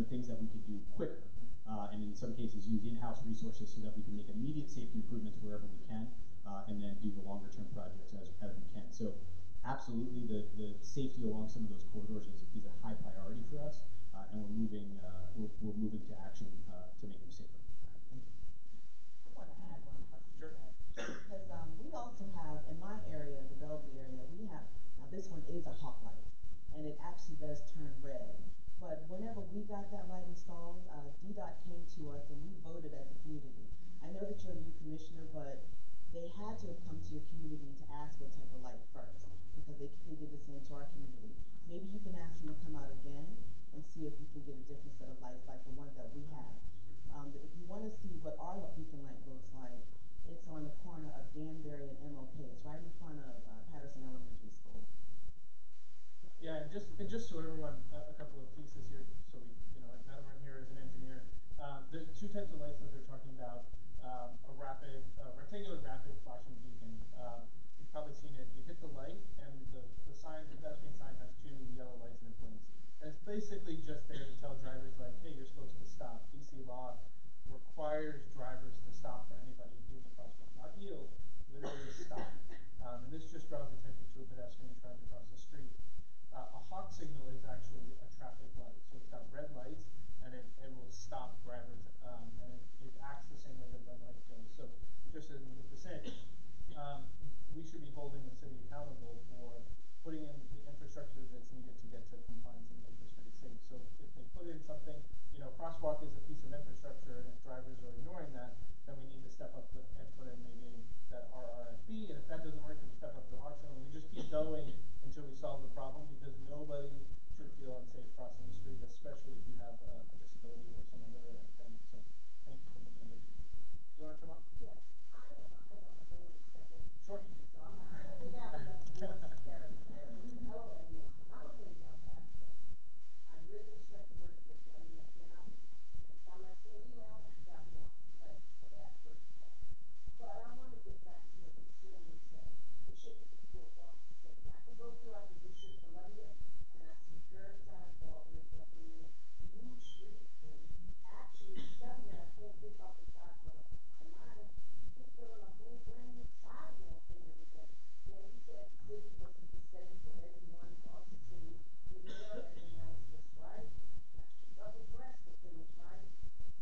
things that we could do quicker, and in some cases use in-house resources so that we can make immediate safety improvements wherever we can, and then do the longer term projects as we can. So absolutely, the safety along some of those corridors is a high priority for us, and we're moving to action to make them safer. I want to add one question to Sure. that. Because we also have, in my area, the Bellevue area, we have, now this one is a hawk light, and it actually does turn red. But whenever we got that light installed, DDOT came to us and we voted as a community. I know that you're a new commissioner, but they had to have come to your community to ask what type of light first, because they did the same to our community. Maybe you can ask them to come out again and see if you can get a different set of lights like the one that we have. If you want to see what our beacon light looks like, it's on the corner of Danbury and MLK. It's right in front of Patterson Elementary School. Yeah, and just so everyone, a couple of pieces here, so we, Madeline here is an engineer. The two types of lights that they're talking about, a rectangular rapid flashing beacon. You've probably seen it. You hit the light, and the sign, the pedestrian sign, has two yellow lights and it blinks. And it's basically just there to tell drivers, like, hey, you're supposed to stop. DC law requires drivers to stop for anybody in the crosswalk, not yield, literally stop. And this just draws attention to a pedestrian trying to cross the street. A hawk signal is actually a traffic light, so it's got red lights, and it will stop drivers, and it acts the same way that red light does. So just as Melissa said, we should be holding the city accountable for putting in the infrastructure that's needed to get to compliance and make the street safe. So if they put in something, crosswalk is a piece of infrastructure, and if drivers are ignoring that, then we need to step up and put in maybe that RRFB, and if that doesn't work, then we step up the hawk signal. We just keep going until we solve the problem, because nobody should feel unsafe crossing the street, especially if you have a disability or some other thing. So thank you for bringing it. Do you want to come up? Yes. Sure. So I'm not holding out enough voice there. Hello, everyone. I'm a police officer. I really respect the work that you're doing. I'm not seeing email, that one. Thank you for that, first of all. But I want to get back to what the student said. It shouldn't be built off the city. I can go through our division Columbia, and I see curbside ballroom in huge streets, and actually somewhere I can't pick up the sidewalk on my mind. He's building a whole brand new sidewalk and everything. And he said the city was to be safe for everyone across the city, even though everyone else was right. Double breast the things, right?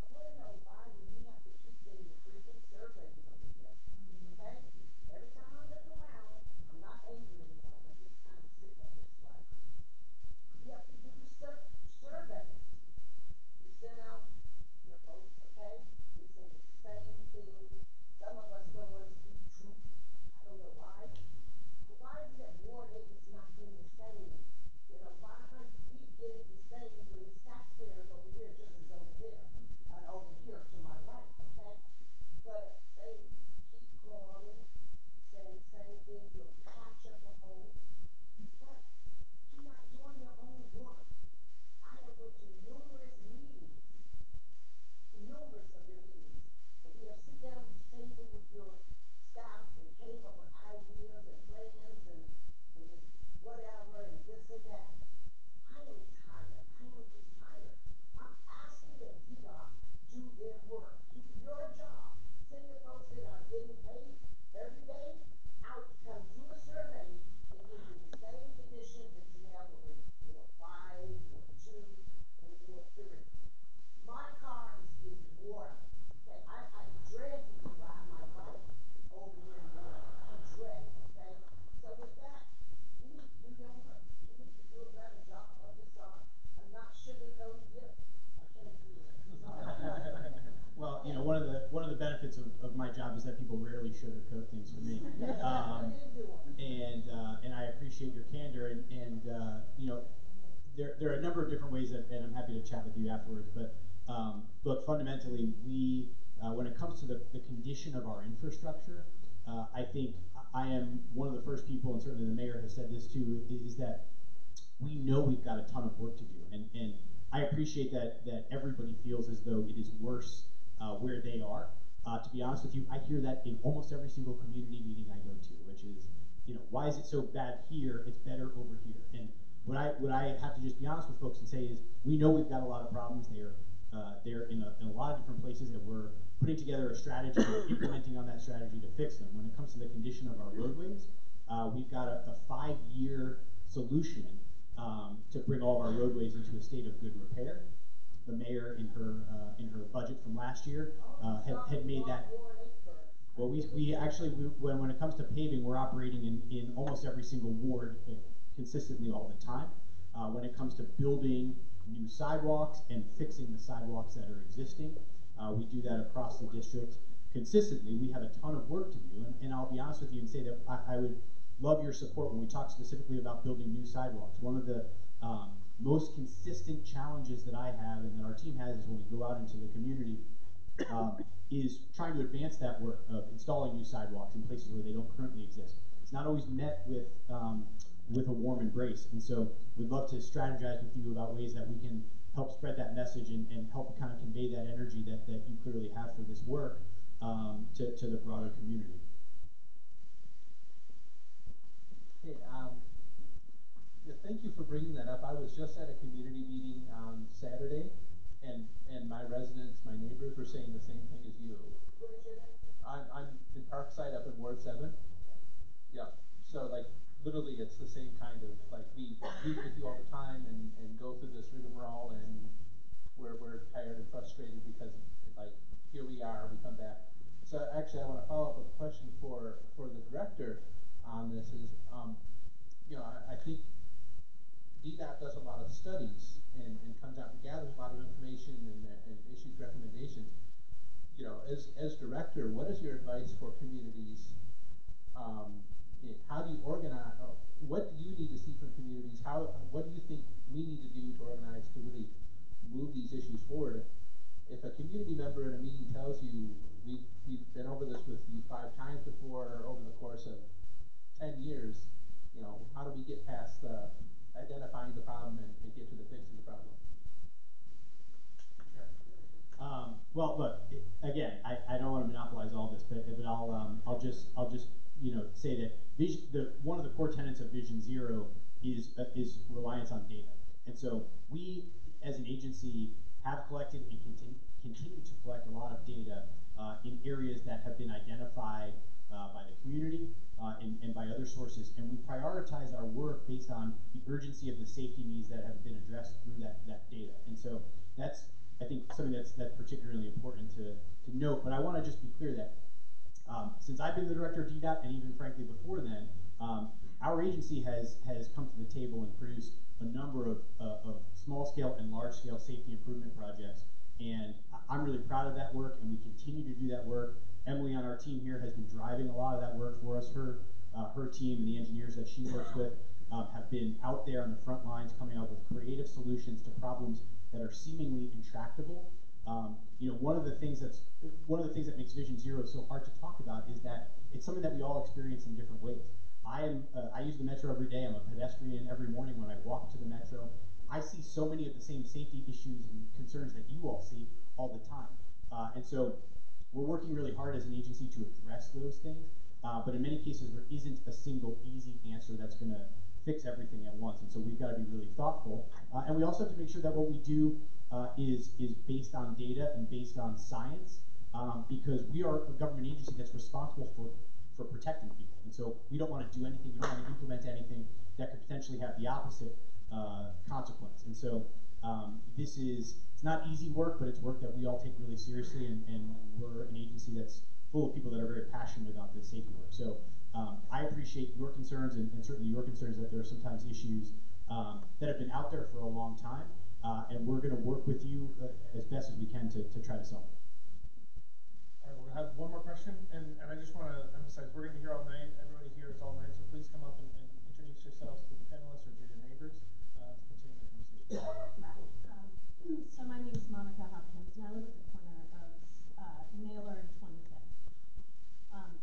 I want to know why do we have to keep getting the freaking surveys over here? Okay? Every time I look around, I'm not angry anymore. I'm just kind of sick of this, right? We have to do the surveys. We send out your votes, okay? We say the same thing. Some of us don't want to speak truth. I don't know why. But why is it that Ward 8 is not getting the same? Why aren't we getting the same when it's taxpayers over here just as over there? And over here to my right, okay? But they keep calling, saying the same thing, you'll patch up a hole. But you're not doing your own work. I have went to numerous meetings, numerous of your meetings. And we have sit down at the table with your staff and came up with ideas and plans and whatever and this and that. I am tired. I am just tired. I'm asking that DDOT do their work, do your job. Send the folks that are getting paid every day out to come do a survey and give you the same conditions that you have with Ward 5, Ward 2, and Ward 3. My car is getting water. Okay, I dread to ride my bike over here in water. I dread it, okay? So with that, you need to do your work. You need to do a better job. I'm not sugarcoating you. I can't do that. Sorry. Well, one of the benefits of my job is that people rarely sugarcoat things for me, and I appreciate your candor, and there are a number of different ways that, and I'm happy to chat with you afterwards. But look, fundamentally, when it comes to the condition of our infrastructure, I think I am one of the first people, and certainly the mayor has said this too, is that we know we've got a ton of work to do, and I appreciate that everybody feels as though it is worse where they are. To be honest with you, I hear that in almost every single community meeting I go to, which is, why is it so bad here? It's better over here. And what I have to just be honest with folks and say is we know we've got a lot of problems. They're in a lot of different places, and we're putting together a strategy and implementing on that strategy to fix them. When it comes to the condition of our roadways, we've got a 5-year solution to bring all of our roadways into a state of good repair. The mayor in her budget from last year had made that. Well, we actually when it comes to paving, we're operating in almost every single ward consistently all the time. When it comes to building new sidewalks and fixing the sidewalks that are existing, we do that across the district consistently. We have a ton of work to do, and I'll be honest with you and say that I would love your support when we talk specifically about building new sidewalks. One of the most consistent challenges that I have and that our team has is when we go out into the community is trying to advance that work of installing new sidewalks in places where they don't currently exist. It's not always met with a warm embrace, and so we'd love to strategize with you about ways that we can help spread that message and help kind of convey that energy that you clearly have for this work to the broader community. Hey, yeah, thank you for bringing that up. I was just at a community meeting on Saturday, and my residents, my neighbors, were saying the same thing as you. I'm in Parkside up in Ward 7. Yeah, so like literally it's the same kind of, like we meet with you all the time and go through this rigmarole, and we're tired and frustrated because like here we are, we come back. So actually I want to follow up with a question for the director on this is, you know, I think DDOT does a lot of studies and comes out and gathers a lot of information and issues recommendations. You know, as director, what is your advice for communities? How do you organize? What do you need to see from communities? What do you think we need to do to organize to really move these issues forward? If a community member in a meeting tells you we've been over this with you 5 times before over the course of 10 years, you know, how do we get past identifying the problem and get to the fixing the problem? Well, look, again, I don't want to monopolize all this, but I'll just you know say that one of the core tenets of Vision Zero is reliance on data, and so we as an agency have collected and continue to collect a lot of data in areas that have been identified by the community and by other sources, and we prioritize our work based on the urgency of the safety needs that have been addressed through that data. And so that's, I think, something that's particularly important to note. But I want to just be clear that since I've been the director of DDOT, and even frankly before then, our agency has come to the table and produced a number of small-scale and large-scale safety improvement projects. And I'm really proud of that work, and we continue to do that work. Emily on our team here has been driving a lot of that work for us. Her team and the engineers that she works with have been out there on the front lines coming up with creative solutions to problems that are seemingly intractable. You know, one of the things that makes Vision Zero so hard to talk about is that it's something that we all experience in different ways. I use the metro every day. I'm a pedestrian every morning when I walk to the metro. I see so many of the same safety issues and concerns that you all see all the time. And so we're working really hard as an agency to address those things. But in many cases, there isn't a single easy answer that's going to fix everything at once. And so we've got to be really thoughtful. And we also have to make sure that what we do is based on data and based on science, because we are a government agency that's responsible for protecting people. And so we don't want to do anything, we don't want to implement anything that could potentially have the opposite consequence. And so it's not easy work, but it's work that we all take really seriously, and we're an agency that's full of people that are very passionate about this safety work. So I appreciate your concerns and certainly your concerns that there are sometimes issues that have been out there for a long time, and we're going to work with you as best as we can to try to solve it. All right, we'll have one more question, and I just want to emphasize, we're going to be here all night. Everybody here is all night, so please come up and introduce yourselves to the panelists or to your neighbors to continue the conversation. So my name is Monica Hopkins, and I live at the corner of Naylor and 25th.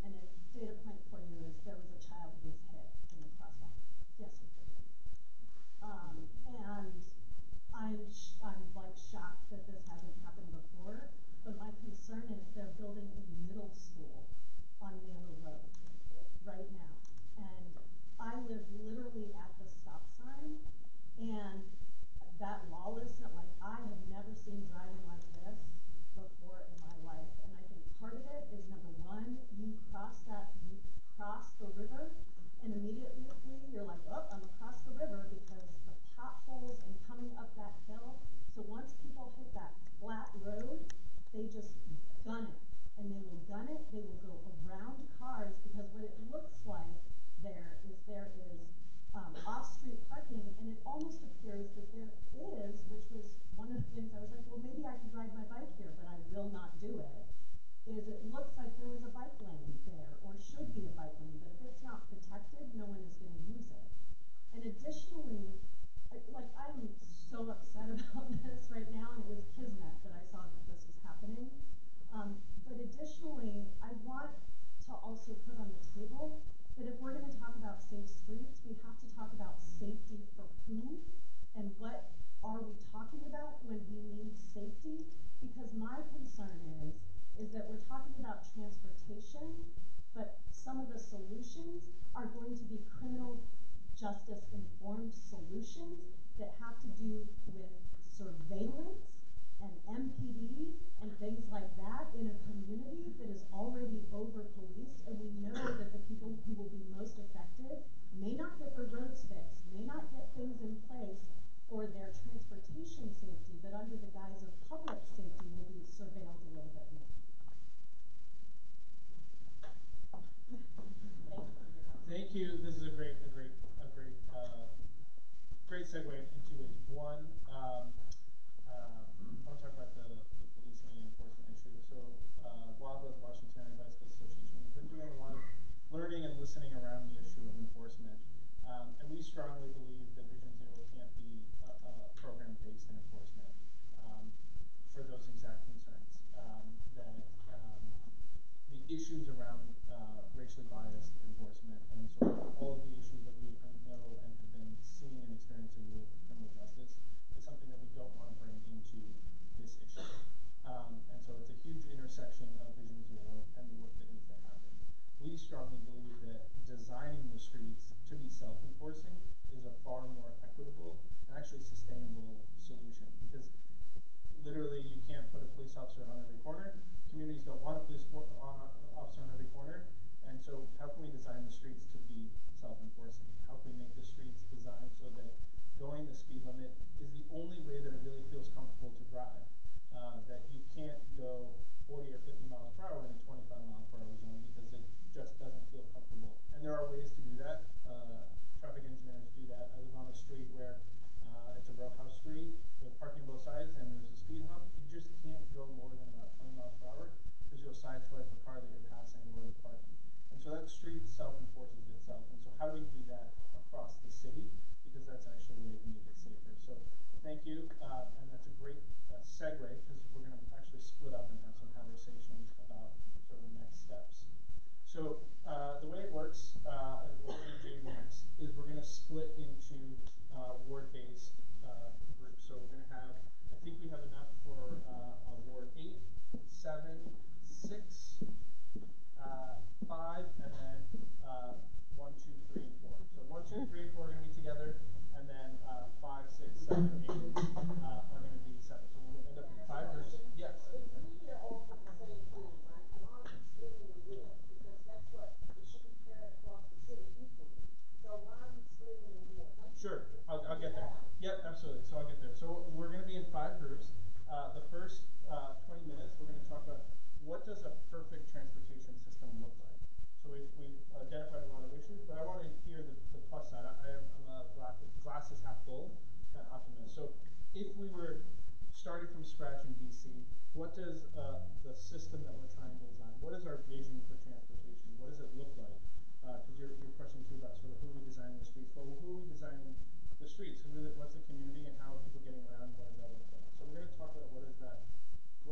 And a data point for you is there was a child who was hit in the crosswalk yesterday. And I'm like shocked that this hasn't happened before. But my concern is they're building a middle school on Naylor Road right now. And I live literally at the stop sign And that lawlessness, like I have never seen driving like this before in my life. And I think part of it is number one, you cross the river, and immediately you're like, oh, I'm across the river because the potholes and coming up that hill. So once people hit that flat road, they just gun it. And they will gun it, they will go around cars because what it looks like there is off-street parking, and it almost appears that there is, which was one of the things I was like, well, maybe I could ride my bike here, but I will not do it, is it looks like there was a bike lane there, or should be a bike lane, but if it's not protected, no one is going to use it. And additionally, I'm so upset about this right now, and it was kismet that I saw that this was happening. But additionally, I want to also put on the table that if we're going to talk about safe streets, we have to talk about safety for who and what are we talking about when we mean safety? Because my concern is that we're talking about transportation, but some of the solutions are going to be criminal justice informed solutions that have to do with surveillance and MPD and things like that in a community that is already over policed, and we know that the people who will be most affected may not get their roads fixed, may not get things in place for their transportation safety, but under the guise of public safety will be surveilled a little bit more. Thank you. This is a great segue in two ways. One, I want to talk about the policing and enforcement issue. So, WABA, the Washington Area Bicycle Association, has been doing a lot of learning and listening around the issue of enforcement. And we strongly believe that Vision Zero can't be a program-based in enforcement for those exact concerns. The issues around racially biased enforcement and sort of all of the issues that we know and have been seeing and experiencing with criminal justice is something that we don't want to bring into this issue. And so it's a huge intersection of Vision Zero and the work that needs to happen. We strongly believe that designing the streets to be self-enforcing is a far more equitable and actually sustainable solution, because literally you can't put a police officer on every corner. Communities don't want a police officer on every corner. And so how can we design the streets to be self-enforcing? How can we make the streets designed so that going the speed limit is the only way that it really feels comfortable to drive? That you can't go 40 or 50 miles per hour in a 25 mile per hour zone because it just doesn't feel comfortable. And there are ways to do that. Traffic engineers do that. I live on a street where it's a row house street with parking both sides, and there's a speed hump. You just can't go more than about 20 miles per hour because you'll sideswipe a car that you're passing or the parking. And so that street self-enforces itself. And so how do we do that across the city? Because that's actually a way to make it safer. So thank you, and that's a great segue, because we're going to actually split up and have some conversations about sort of the next steps. So the way it works, and what we're going to do next, is we're going to split into ward-based groups. So we're going to have, I think we have enough for Ward 8, 7, 6, 5, and then 1, 2, 3, and 4. So 1, 2, 3, and 4 are going to be together, and then 5, 6, 7, 8 are going to be separate. So we'll end up in 5 groups. Yes. If we hear all from the same thing, right, and aren't we splitting the ward? Because that's what it should be carried across the city equally. So why are we splitting the ward? Sure, I'll get there. Yep, absolutely. So I'll get there. So we're going to be in 5 groups. The first 20 minutes, we're going to talk about what does a perfect transportation system look like. So we've identified a lot of issues, but I want to hear the plus side. I'm a glass is half full kind of optimist. So if we were starting from scratch in DC, what does the system that we're trying to design, what is our vision for transportation? What does it look like? Because your question too about sort of who are we designing the streets for? Well, who are we designing the streets? What's the community, and how are people getting around? What does that look like? So we're going to talk about what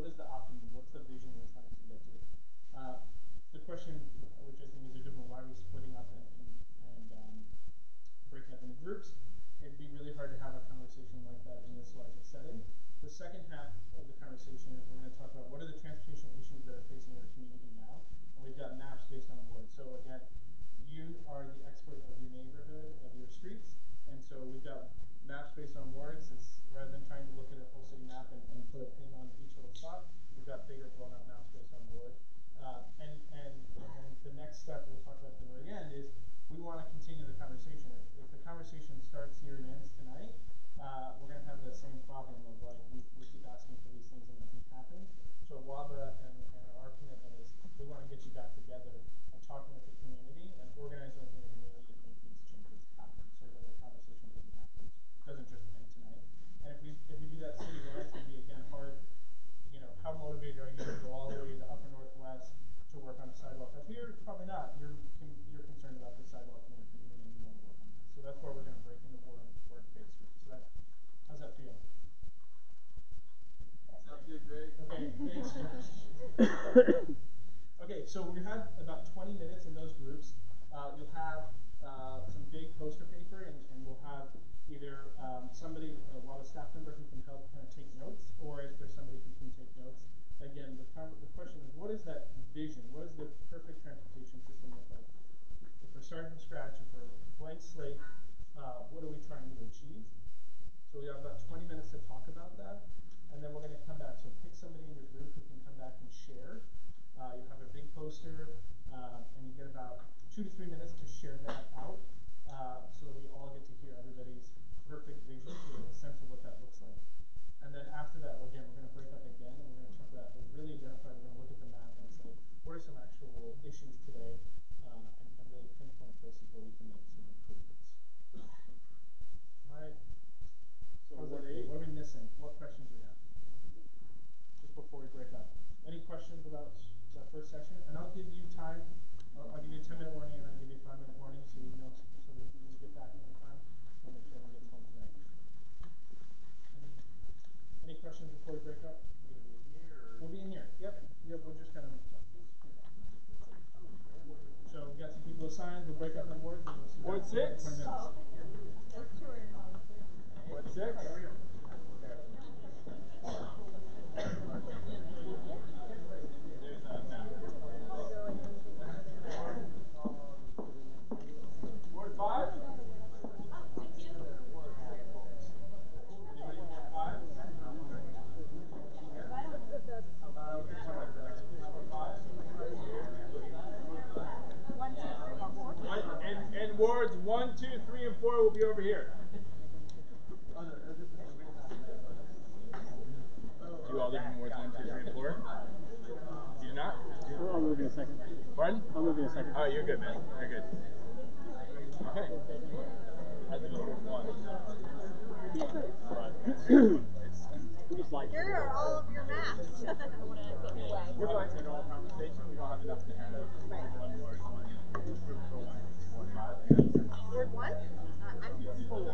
is the optimum? What's the vision we're trying to get to? The question, which I think is a good one, why are we splitting up and breaking up into groups? It'd be really hard to have a conversation like that in this larger setting. The second half of the conversation is we're going to talk about what are the transportation issues that are facing our community now, and we've got maps based on wards. So again, you are the expert of your neighborhood, of your streets, and so we've got maps based on words. It's rather than trying to look at a whole city map and put a pin on each little spot, we've got bigger blown up maps based on word. And the next step we'll talk about at the very end is we want to continue the conversation. If the conversation starts here and ends tonight, we're going to have the same problem of like we keep asking for these things and nothing happens. So WABA and our commitment is we want to get you back together and talking with the community and organizing with the community to make these changes happen so that the conversation doesn't just end tonight. And if we do that citywide, it's going to be again hard. You know, how motivated are you to go all the way to the upper northwest to work on a sidewalk up here? Probably not. You're concerned about the sidewalk in your community and you want to work on that. So that's why we're going to break into word phase groups. So how's that feel? Sounds good, Greg. Okay, thanks, Josh. Okay, so we have about 20 minutes in those groups. You'll have some big poster paper, and we'll have either somebody, a lot of staff member who can help kind of take notes, or if there's somebody who can take notes. Again, the question is, what is that vision? What does the perfect transportation system look like? If we're starting from scratch, if we're blank slate, what are we trying to achieve? So we have about 20 minutes to talk about that, and then we're going to come back. So pick somebody in your group who can come back and share. You have a big poster, and you get about 2 to 3 minutes to share that out, so that we all get to hear everybody's perfect vision, so we have a sense of what that looks like. And then after that, again, we're going to break up again, and we're going to talk about, really identify, we're going to look at the map and say, what are some actual issues today, and really pinpoint places where we can make some improvements. All right. So what are we missing? What questions do we have? Just before we break up. Any questions about that first session? And I'll give you time. I'll give you a 10-minute warning, and I'll give you a 5-minute warning, so you know, so that you get back in time. I'll make sure everyone gets home tonight. Any questions before we break up? We'll be in here. Yep. Yep. We'll just kind of. So we got some people assigned. We'll break up in wards. And we'll see Ward 6. 20 minutes. Ward 6. Ward 5. Anybody in Ward 5? And wards 1, 2, 3, and 4 will be over here. Do you all live in wards 1, 2, 3, and 4? You do not? I'll move in a second. Pardon? I'll move in a second. Oh, you're good, man. You're good. Okay. I live in ward 1. But Just like Here are all of your maps. we're fine to all conversation. We don't have enough to have one ward 1. Ward 5. Word 1? I'm 4.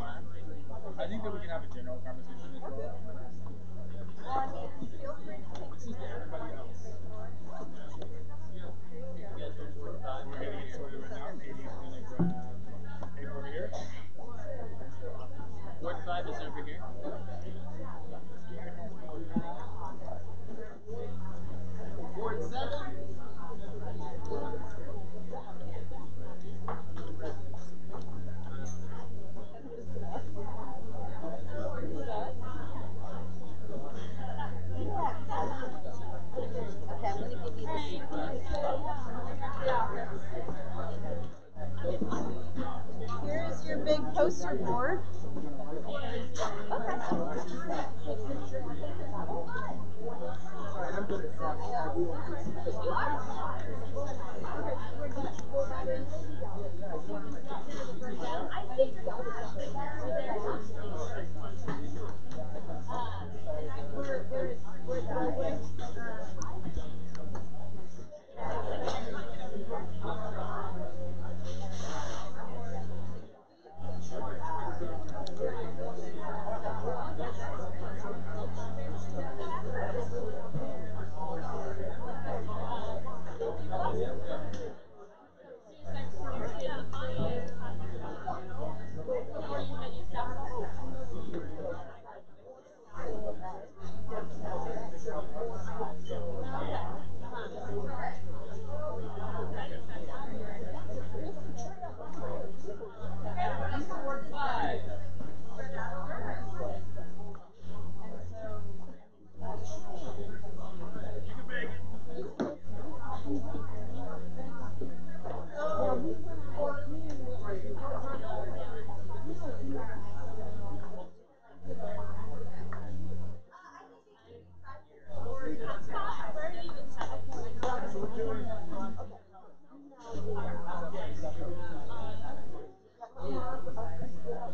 I think that we can have a general conversation as well. Well, I mean, feel free to take This is to everybody else. Yeah. We're gonna get sorted right now. Katie's gonna grab paper over here. Ward 5 is over here. Ward 7. Okay, I'm going to give you this. Here is your big poster board.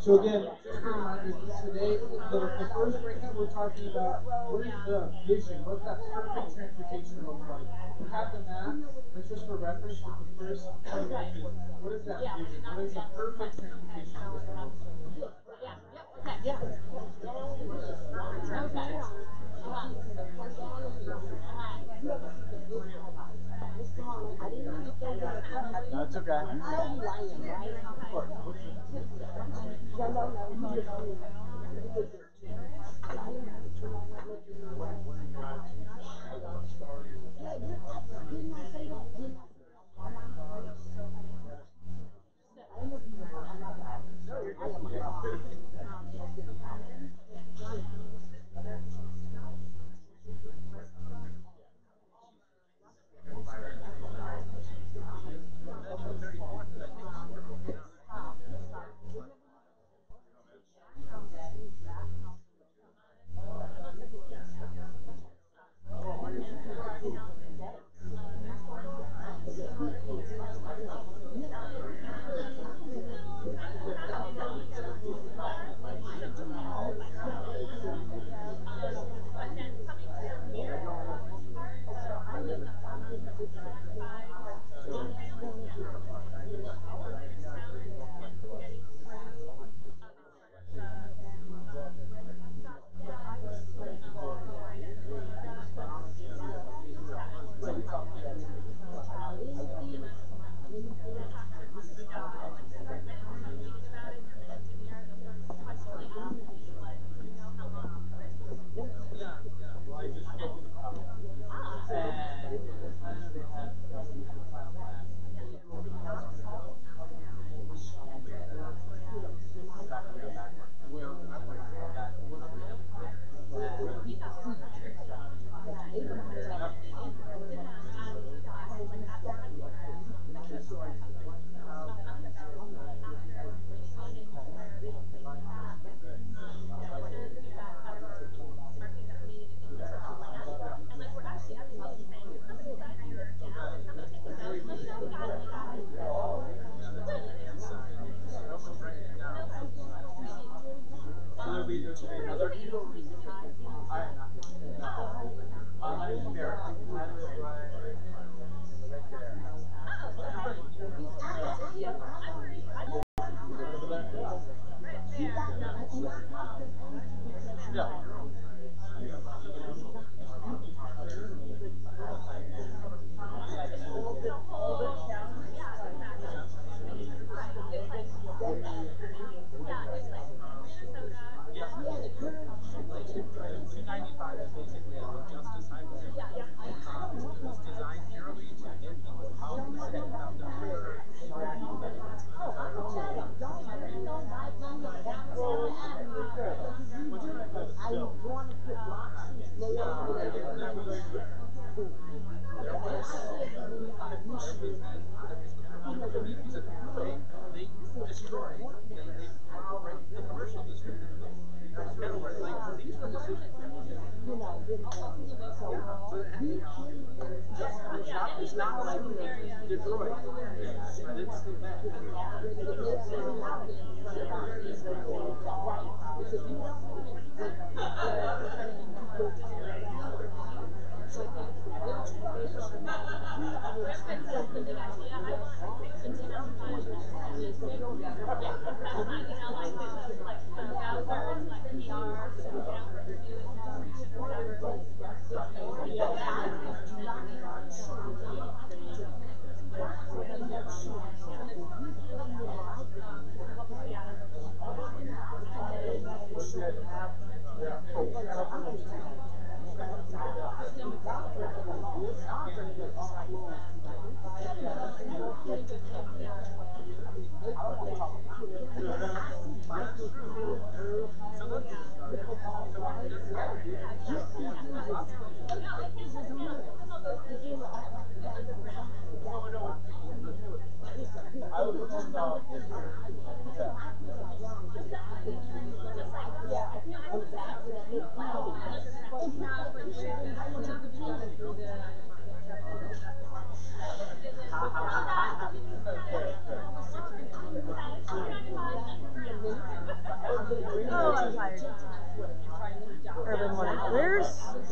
So again, just a reminder, today, the first breakout, we're talking about what is the vision, what's that perfect transportation look like? We have the map, but just for reference, with the first 20 minutes is, what is that vision? What is the perfect transportation system look like? That's okay.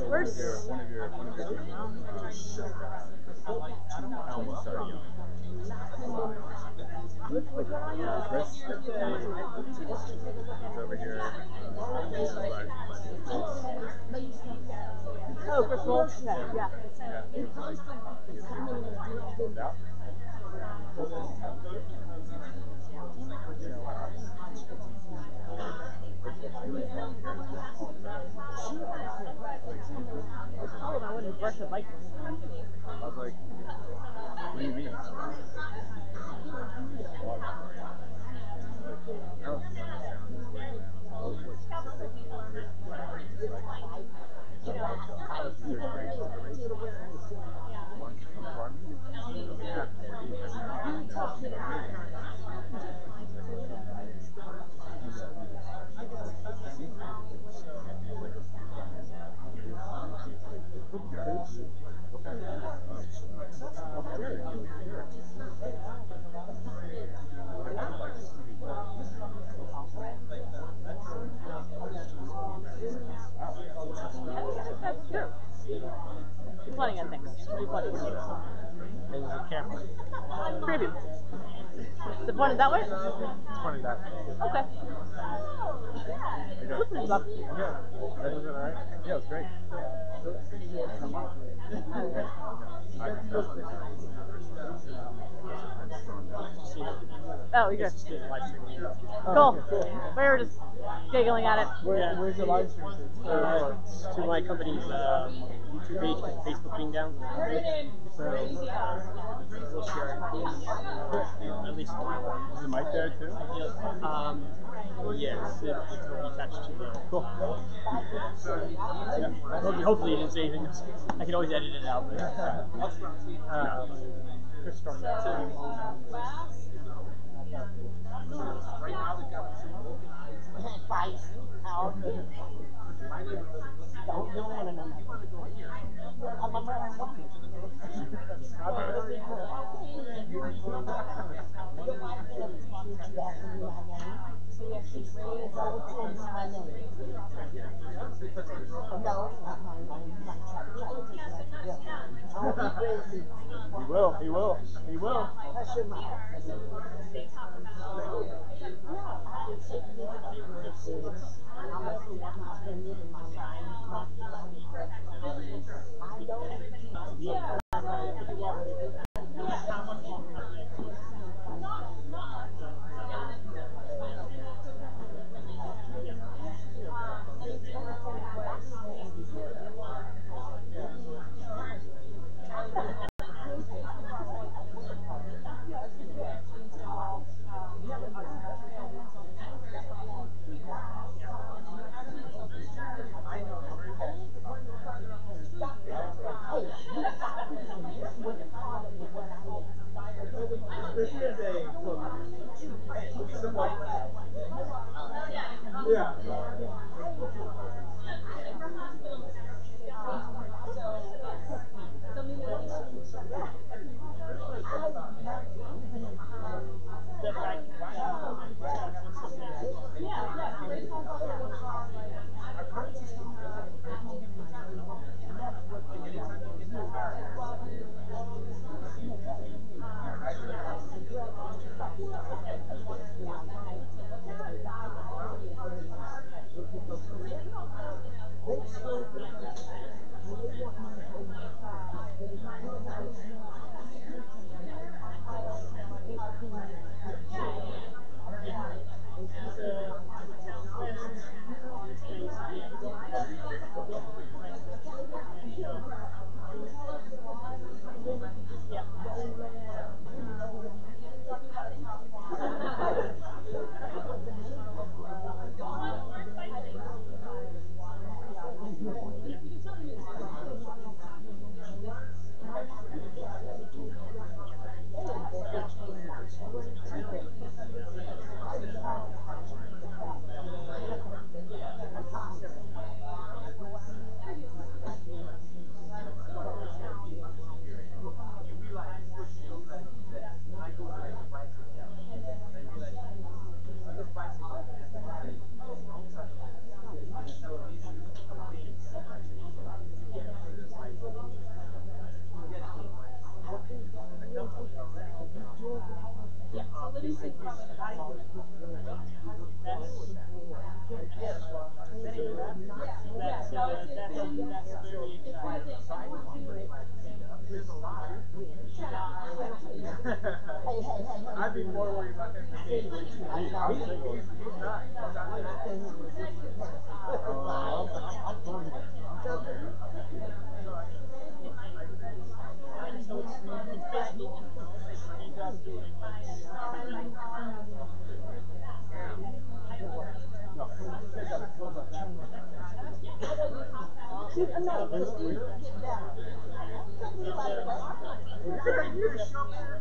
Where's one of your I almost started yelling. Chris, he's over here. Oh, Chris Wolf? Okay, yeah. Yeah, he was like, out. Oh, I wouldn't brush it like this. I was like, what do you mean? I don't think I sound this way, man. I was like, That's true. You're planning on things. What are you planning on? There's a camera. Preview. Is it pointed that way? It's pointed that way. Okay. Listen, Bob. yeah. That was alright? Yeah, it was great. Oh, you're good. Cool. We were just giggling at it. Where's the live stream to? To my company's YouTube page, with Facebook being down. So we'll share it. At least. Is the mic there too? Yes, it will be attached to the. Cool. Yeah. Hopefully, you didn't say anything. I can always edit it out. But, Chris started that. He will. He will. I'd be more worried about him than me. He's not.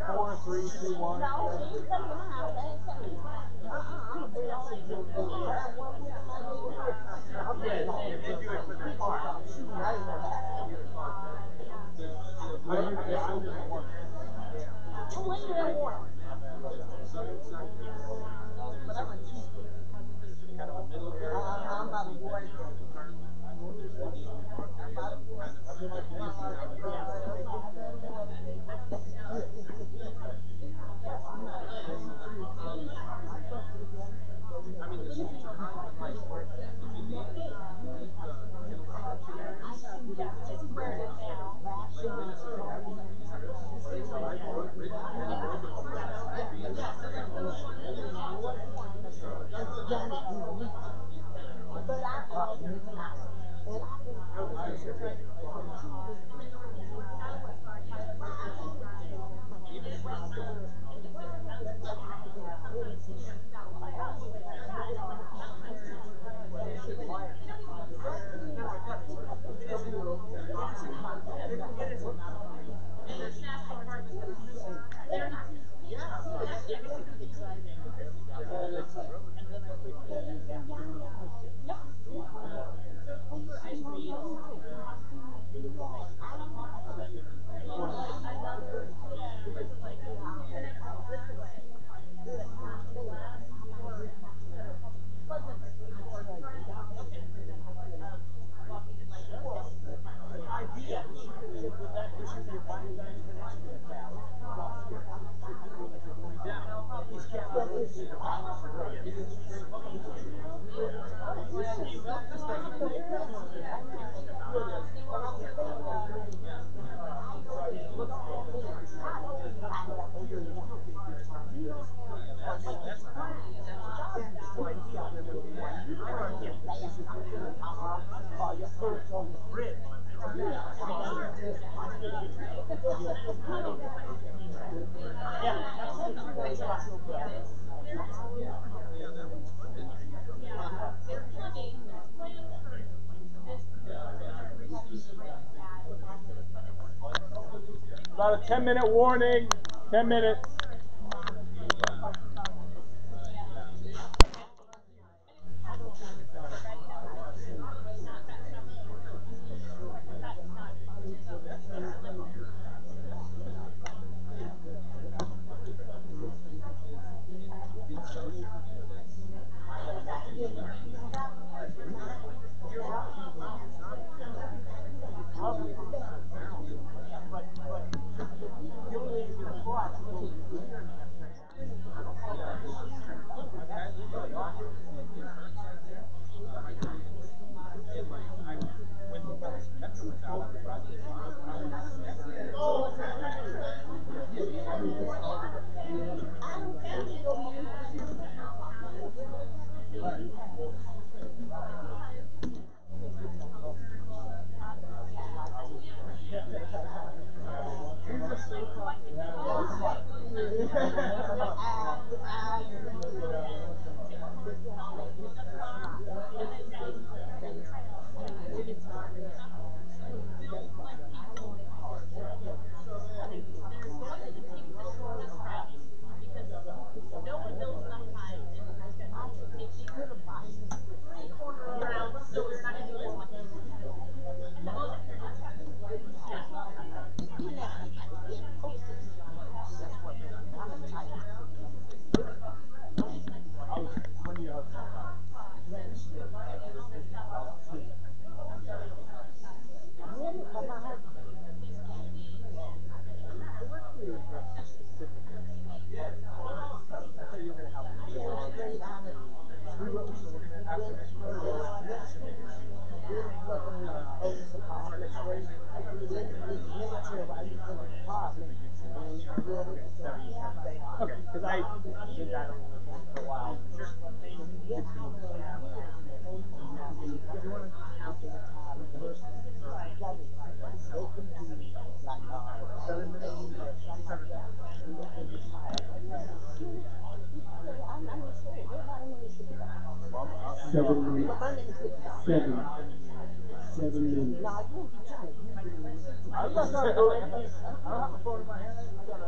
Four, three, two, one. No, he ain't coming to my house. I ain't coming. I'm gonna be all in I'm about to board it. About a 10-minute warning. 10 minutes. I'm not trying to do it. I don't have a phone in my hand. I got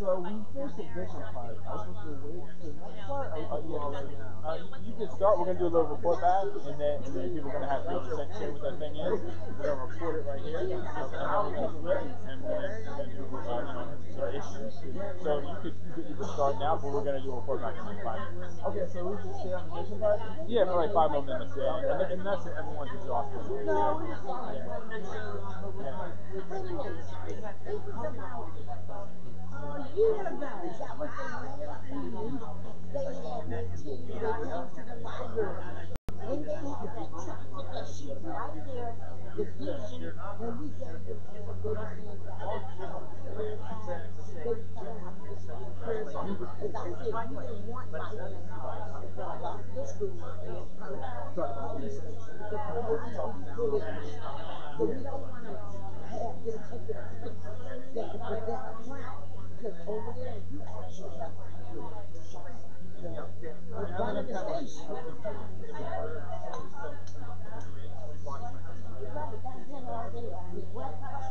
So we finished the vision part. I was supposed to wait for the next part. Or are you all right now? You can start. We're gonna do a little report back, and then people are gonna have to say what their thing is. We're gonna report it right here, and then we're gonna flip, and we're gonna do sort of issues. So you could either start now, but we're gonna do a report back in like 5 minutes. Okay, so we just stay on the vision part. Yeah, for like 5 more minutes. Yeah, and that's it. Everyone's exhausted. No, we're fine. Year ago, that was the last meeting, they had me team, they came to the library, and they had that chocolate sheet right there, the vision, and we gave them everybody handout. They found out this was the person, because I said, we didn't want my name, like this group was saying, the police, because the police was bullying us. So we don't want to have them take the picture that could prevent a crime. Because over there, you actually have to do it. One of the stations. Right, that's been all day. I mean, what? Now,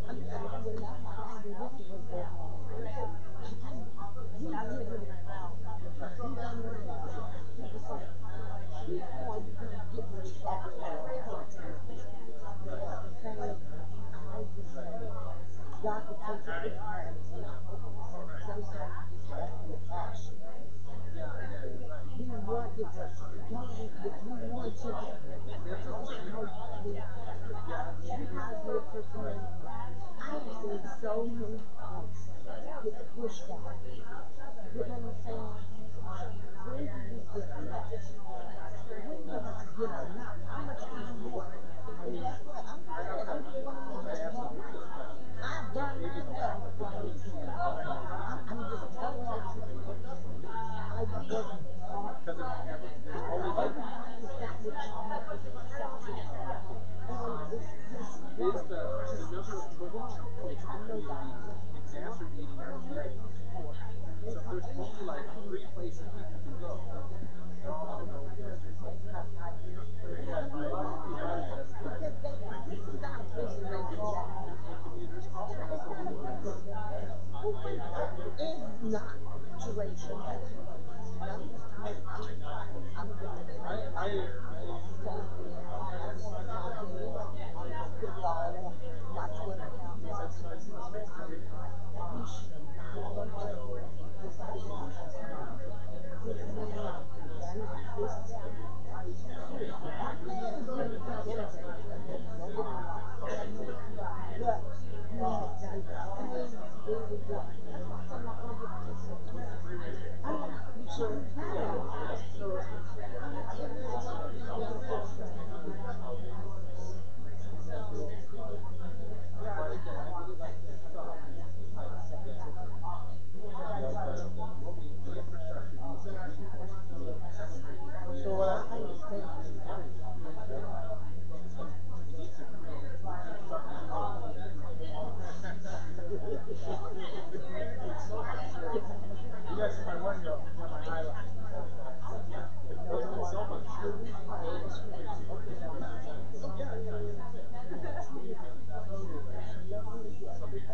I'm sorry, when that's how I do this was going on. You literally, you don't know. People say, before you can get what you got to have. I just say, God will take it with her. Sometimes you just have to action. We want to, we want to, I have seen so many folks get pushed out. You know what I'm saying? When do you get enough? When do I get enough? How much do you want? And that's what I'm saying. I'm just going to make it all right. I burn myself before I leave here. I'm just telling you. I work hard. Everybody's got what y'all have to do. And it's just Is the number of folks exacerbating our hearing? So if there's only like 3 places people can go, they're all going to go there. This is our prison is not duration.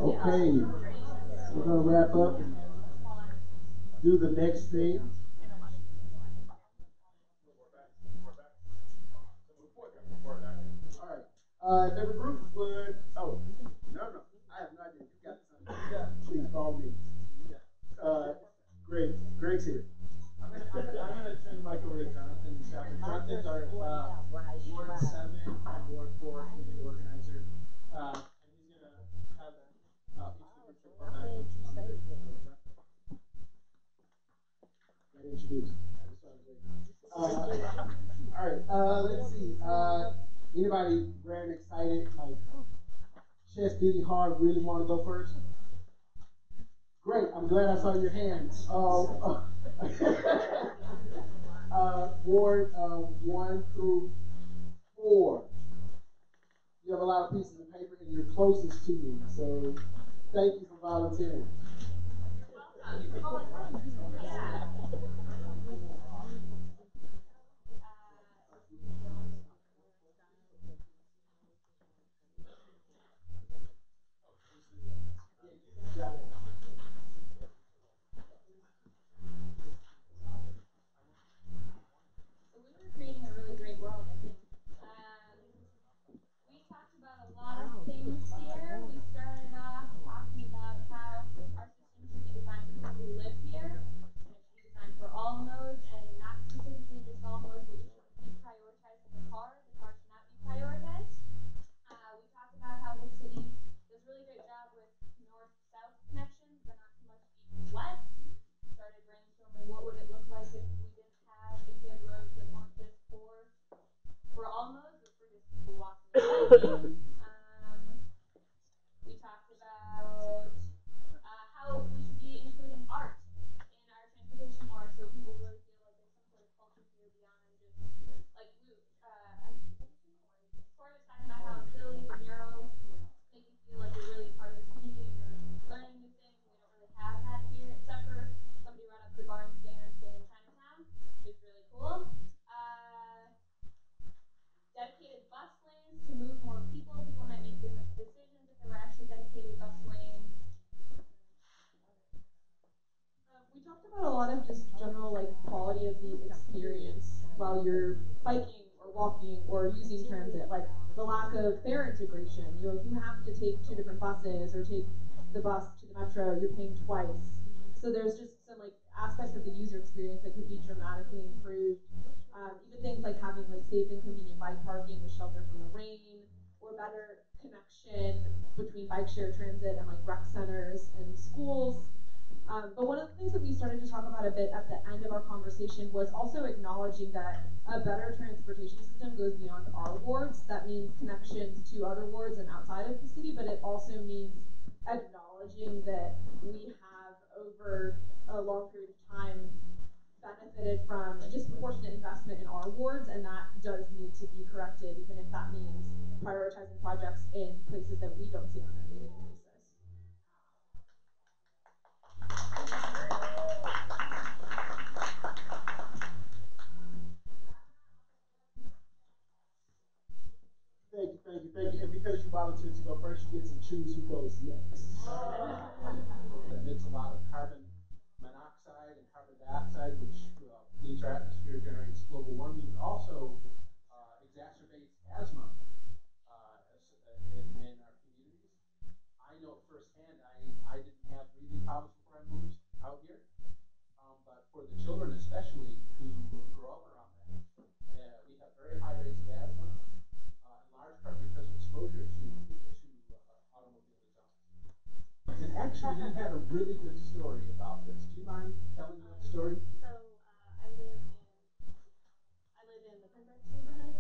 Okay, we're going to wrap up and do the next thing. All right. If the group would, no, I have no idea. You got something. Please call me. Greg's here. I'm going to turn the mic over to Jonathan. Jonathan's our Ward 7 and Ward 4 community organizer. And he's going to have All right, let's see. Anybody brand excited, like chest beating hard, really want to go first? Great, I'm glad I saw your hands. Ward 1 through 4. You have a lot of pieces of paper and you're closest to me, so thank you for volunteering. Creating a really great world, I think. We talked about a lot of things here. We started off talking about how our system should be designed for people who live here, and it should be designed for all modes, and not specifically just all modes, but we should keep prioritizing the car. The car should not be prioritized. We talked about how the city does a really great job with north-south connections, but not too much east-west. Started brainstorming what would it look like if we had roads that weren't just for all modes, but for just people walking and biking. We talked about how we should be including art in our transportation more, so people really feel like there's some sort of culture here beyond just like Corey was talking about how Philly, the murals make you feel like you're really a part of the community and you're learning new things. We don't really have that here, except for somebody brought up the Barnes dance in Chinatown, which is really cool. Dedicated bus lanes to move more people. People might make different decisions if there were actually dedicated bus lanes. We talked about a lot of just general like quality of the experience while you're biking or walking or using transit, like the lack of fare integration. You know, if you have to take 2 different buses or take the bus to the metro, you're paying twice. So there's just some like aspects of the user experience that could be dramatically improved. Even things like having like safe and convenient bike parking with shelter from the rain, or better connection between bike share transit and like rec centers and schools. But one of the things that we started to talk about a bit at the end of our conversation was also acknowledging that a better transportation system goes beyond our wards. That means connections to other wards and outside of the city, but it also means acknowledging that we have over a long period of time benefited from a disproportionate investment in our wards, and that does need to be corrected, even if that means prioritizing projects in places that we don't see on a day-to-day basis. Thank you. And because you volunteered to go first, you get to choose who goes next. That emits a lot of carbon monoxide and carbon dioxide, which pollutes our atmosphere, generates global warming, but also exacerbates asthma in our communities. I know firsthand, I didn't have breathing problems before I moved out here, but for the children especially who grow up around that, we have very high rates of asthma, in large part because of exposure to automobile exhaust. And actually, we had a really good story about this. Do you mind telling that story? So I live in the Pembroke neighborhood,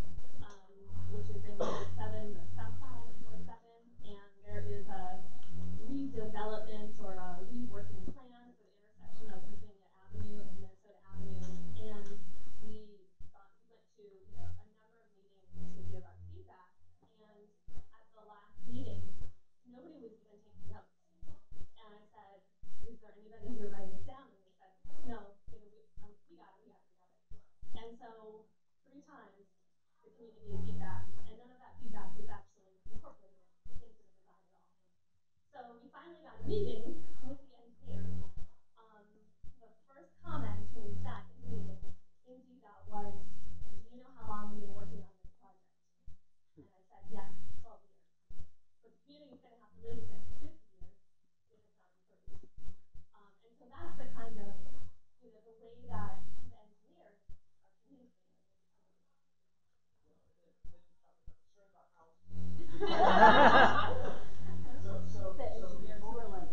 which is in Ward 7, the south side of Ward 7, and there is a redevelopment or a reworking plan for the intersection of Pennsylvania Avenue and Minnesota Avenue, and we went to a number of meetings to give our feedback, and at the last meeting, nobody was even taking notes. And I said, is there anybody here writing this down? And they said, no, we got it. And so 3 times the community feedback, and none of that feedback was actually incorporated into the design at all. So we finally got a meeting with the engineer. The first comment when we sat in the meeting in DDOT was, do you know how long we've been working on this project? And I said, yes, 12 years. But the community is going to have to live with it for 50 years if it's not improved. And so that's the kind of, the way that the engineers are communicating. The engineers who are like,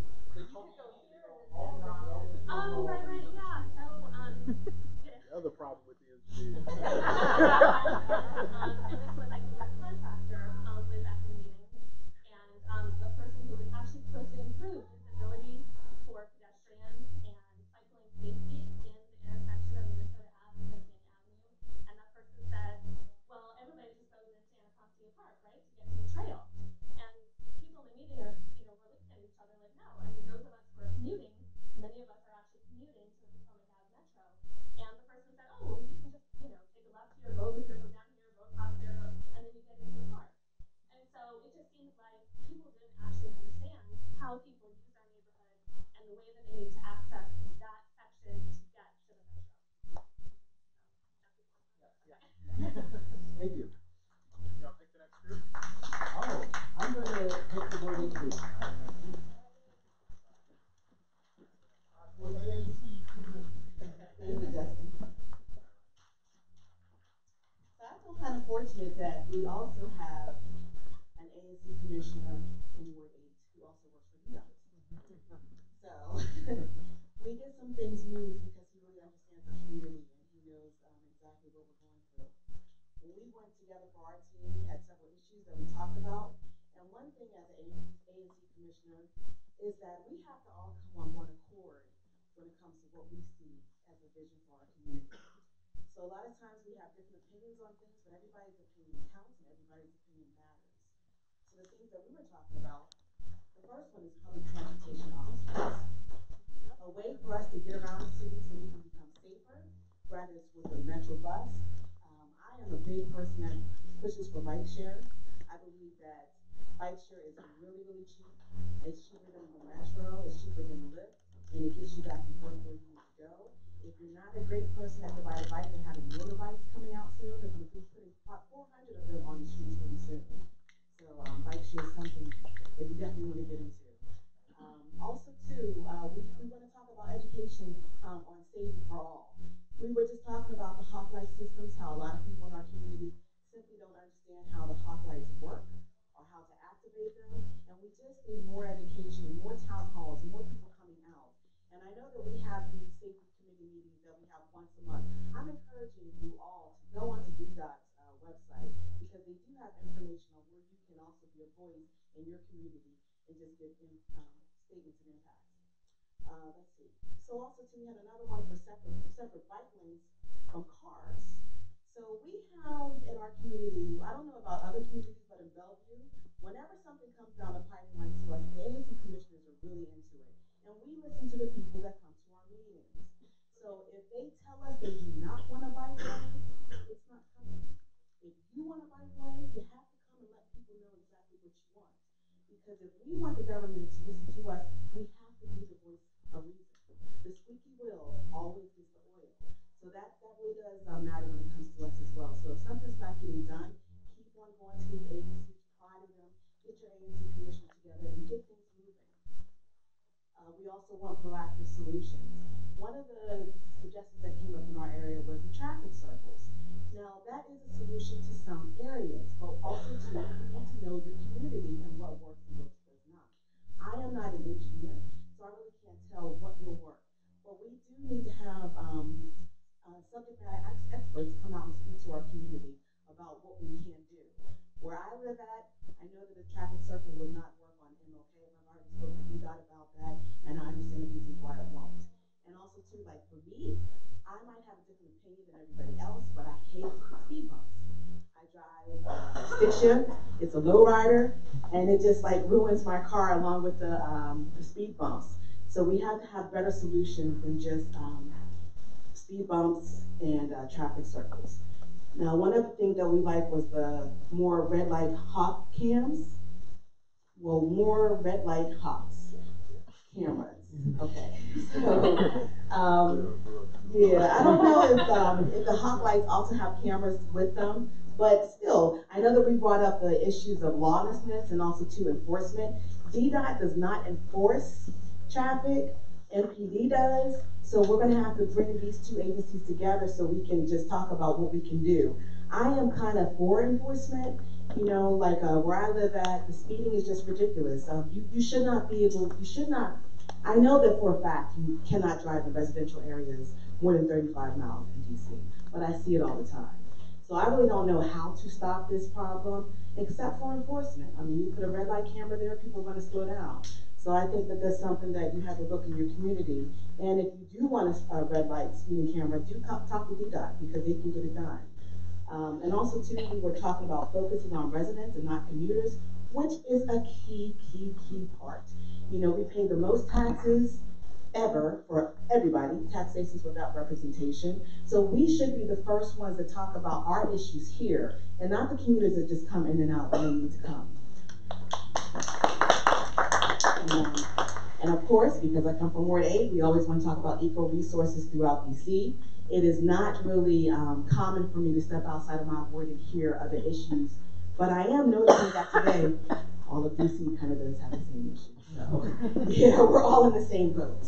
and the way that they need to access that section to get to the metro. Thank you. You want to pick the next group? Oh, I'm gonna pick the word increase. Thank you, Justin. So I feel kind of fortunate that we also have an ANC commissioner in Ward 8 who also works for DDOT. So we did some things move because he really understands the community and he knows exactly what we're going through. When we went together for our team, we had several issues that we talked about. And one thing as an ANC commissioner is that we have to all come on one accord when it comes to what we see as a vision for our community. So a lot of times we have different opinions on things, but everybody's opinion counts and everybody's opinion matters. So the things that we were talking about, the first one is public transportation officers. A way for us to get around the city so we can become safer, whether it's with a metro bus. I am a big person that pushes for bike share. I believe that bike share is really, really cheap. It's cheaper than the metro, it's cheaper than the Lyft, and it gets you back and forth where you need to go. If you're not a great person that can ride a bike, they're having motorbikes coming out soon. They're going to be putting 400 of them on the streets really soon. So bike share is something that you definitely want to get into. Also, too, we want to talk about education on safety for all. We were just talking about the hawk light systems, how a lot of people in our community simply don't understand how the hawk lights work or how to activate them. And we just need more education, more town halls, more people coming out. And I know that we have these safety committee meetings that we have once a month. I'm encouraging you all to go onto DDOT's website because they do have information on where you can also be a voice in your community and just give statements of impact. Let's see. So also too, we had another one for separate bike lanes from cars. So we have in our community, I don't know about other communities, but in Bellevue, whenever something comes down the pipeline to us, the ANC commissioners are really into it. And we listen to the people that come to our meetings. So if they tell us they do not want a bike lane, it's not coming. If you want a bike lane, you have to come and let people know exactly what you want. Because if we want the government to listen to us, we have to be the voice of reason. The squeaky wheel always gets the oil. So that really does matter when it comes to us as well. So if something's not getting done, keep on going to these agencies, prodding them, get your ANC commission together and get things moving. We also want proactive solutions. One of the suggestions that came up in our area was the traffic circles. Now that is a solution to some areas, but also you need to know your community and what works and what does not. I am not an engineer, so I really can't tell what will work. But we do need to have subject matter experts come out and speak to our community about what we can do. Where I live at, I know that the traffic circle would not work on MLK. I've already spoken to DDOT about that, and I understand the reasons why it won't. And also too, like for me, I might have a different opinion than everybody else, but I hate speed bumps. I drive stick shift, it's a low rider, and it just like ruins my car along with the speed bumps. So we have to have better solutions than just speed bumps and traffic circles. Now, one of the things that we like was the more red light hawk cams. Well, more red light hawks cameras. Okay. So, yeah, I don't know if the hawk lights also have cameras with them, but still, I know that we brought up the issues of lawlessness and also to enforcement. DDOT does not enforce traffic. MPD does. So we're going to have to bring these two agencies together so we can just talk about what we can do. I am kind of for enforcement, you know, like where I live at, the speeding is just ridiculous. You should not be able, you should not, I know that for a fact you cannot drive in residential areas more than 35 miles in DC, but I see it all the time. So I really don't know how to stop this problem except for enforcement. I mean, you put a red light camera there, people are going to slow down. So I think that that's something that you have to look in your community. And if you do want a red light speeding camera, do talk to DDOT because they can get it done. And also too, we were talking about focusing on residents and not commuters, which is a key part. You know, we pay the most taxes ever for everybody, taxations without representation. So we should be the first ones to talk about our issues here and not the commuters that just come in and out when they need to come. And of course, because I come from Ward 8, we always want to talk about eco-resources throughout DC. It is not really common for me to step outside of my ward and hear other issues, but I am noticing that today, all of DC kind of does have the same issue. So, yeah, we're all in the same boat.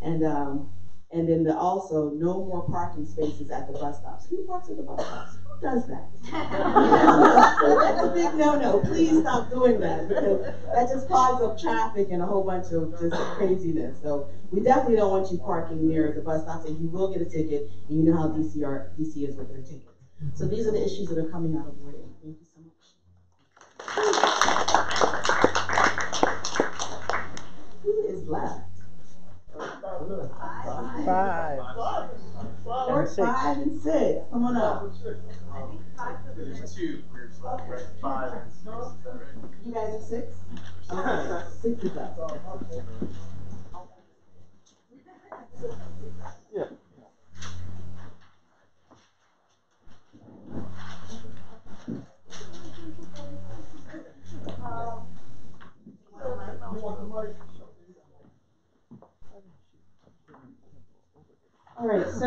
And then also, no more parking spaces at the bus stops. Who parks at the bus stops? Who does that? That's a big no-no. Please stop doing that, because that just clogs up traffic and a whole bunch of just craziness. So we definitely don't want you parking near the bus stops, and you will get a ticket, and you know how DC is with their tickets. So these are the issues that are coming out of Ward 8. Thank you so much. Who is left? Five. Ward 5 and 6. Come on up. There's 2 groups left, right? 5 and 6. Is that right? You guys are 6? Okay, 6 is up. Yeah. All right, so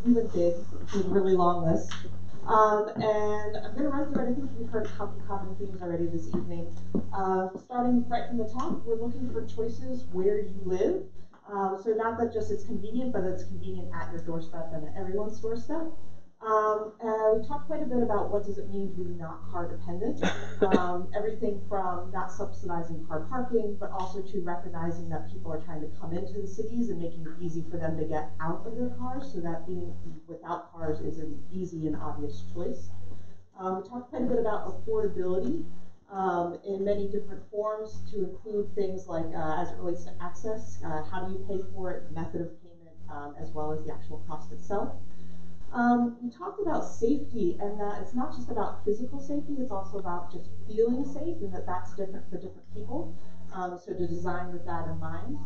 we went big, we have a really long list. And I'm going to run through it. I think we've heard a couple common themes already this evening. Starting right from the top, we're looking for choices where you live. So not that just it's convenient, but it's convenient at your doorstep and at everyone's doorstep. We talked quite a bit about what does it mean to be not car dependent. Everything from not subsidizing car parking, but also to recognizing that people are trying to come into the cities and making it easy for them to get out of their cars, so that being without cars is an easy and obvious choice. We talked quite a bit about affordability in many different forms, to include things like as it relates to access, how do you pay for it, method of payment, as well as the actual cost itself. We talked about safety, and that it's not just about physical safety, it's also about just feeling safe, and that that's different for different people. So to design with that in mind.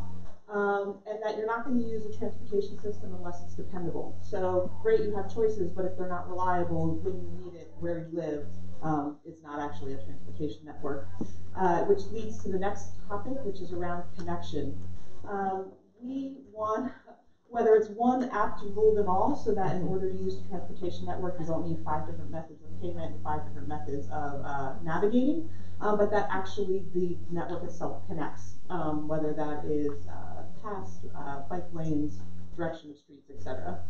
And that you're not going to use a transportation system unless it's dependable. So great, you have choices, but if they're not reliable when you need it, where you live, it's not actually a transportation network. Which leads to the next topic, which is around connection. We want, whether it's one app to rule them all, so that in order to use a transportation network, you don't need 5 different methods of payment and 5 different methods of navigating, but that actually the network itself connects, whether that is paths, bike lanes, direction of streets, etc.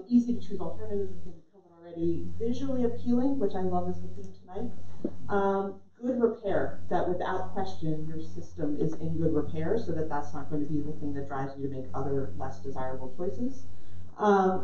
Easy to choose alternatives, I think we covered already. Visually appealing, which I love as the theme tonight. Good repair, that without question your system is in good repair, so that that's not going to be the thing that drives you to make other less desirable choices.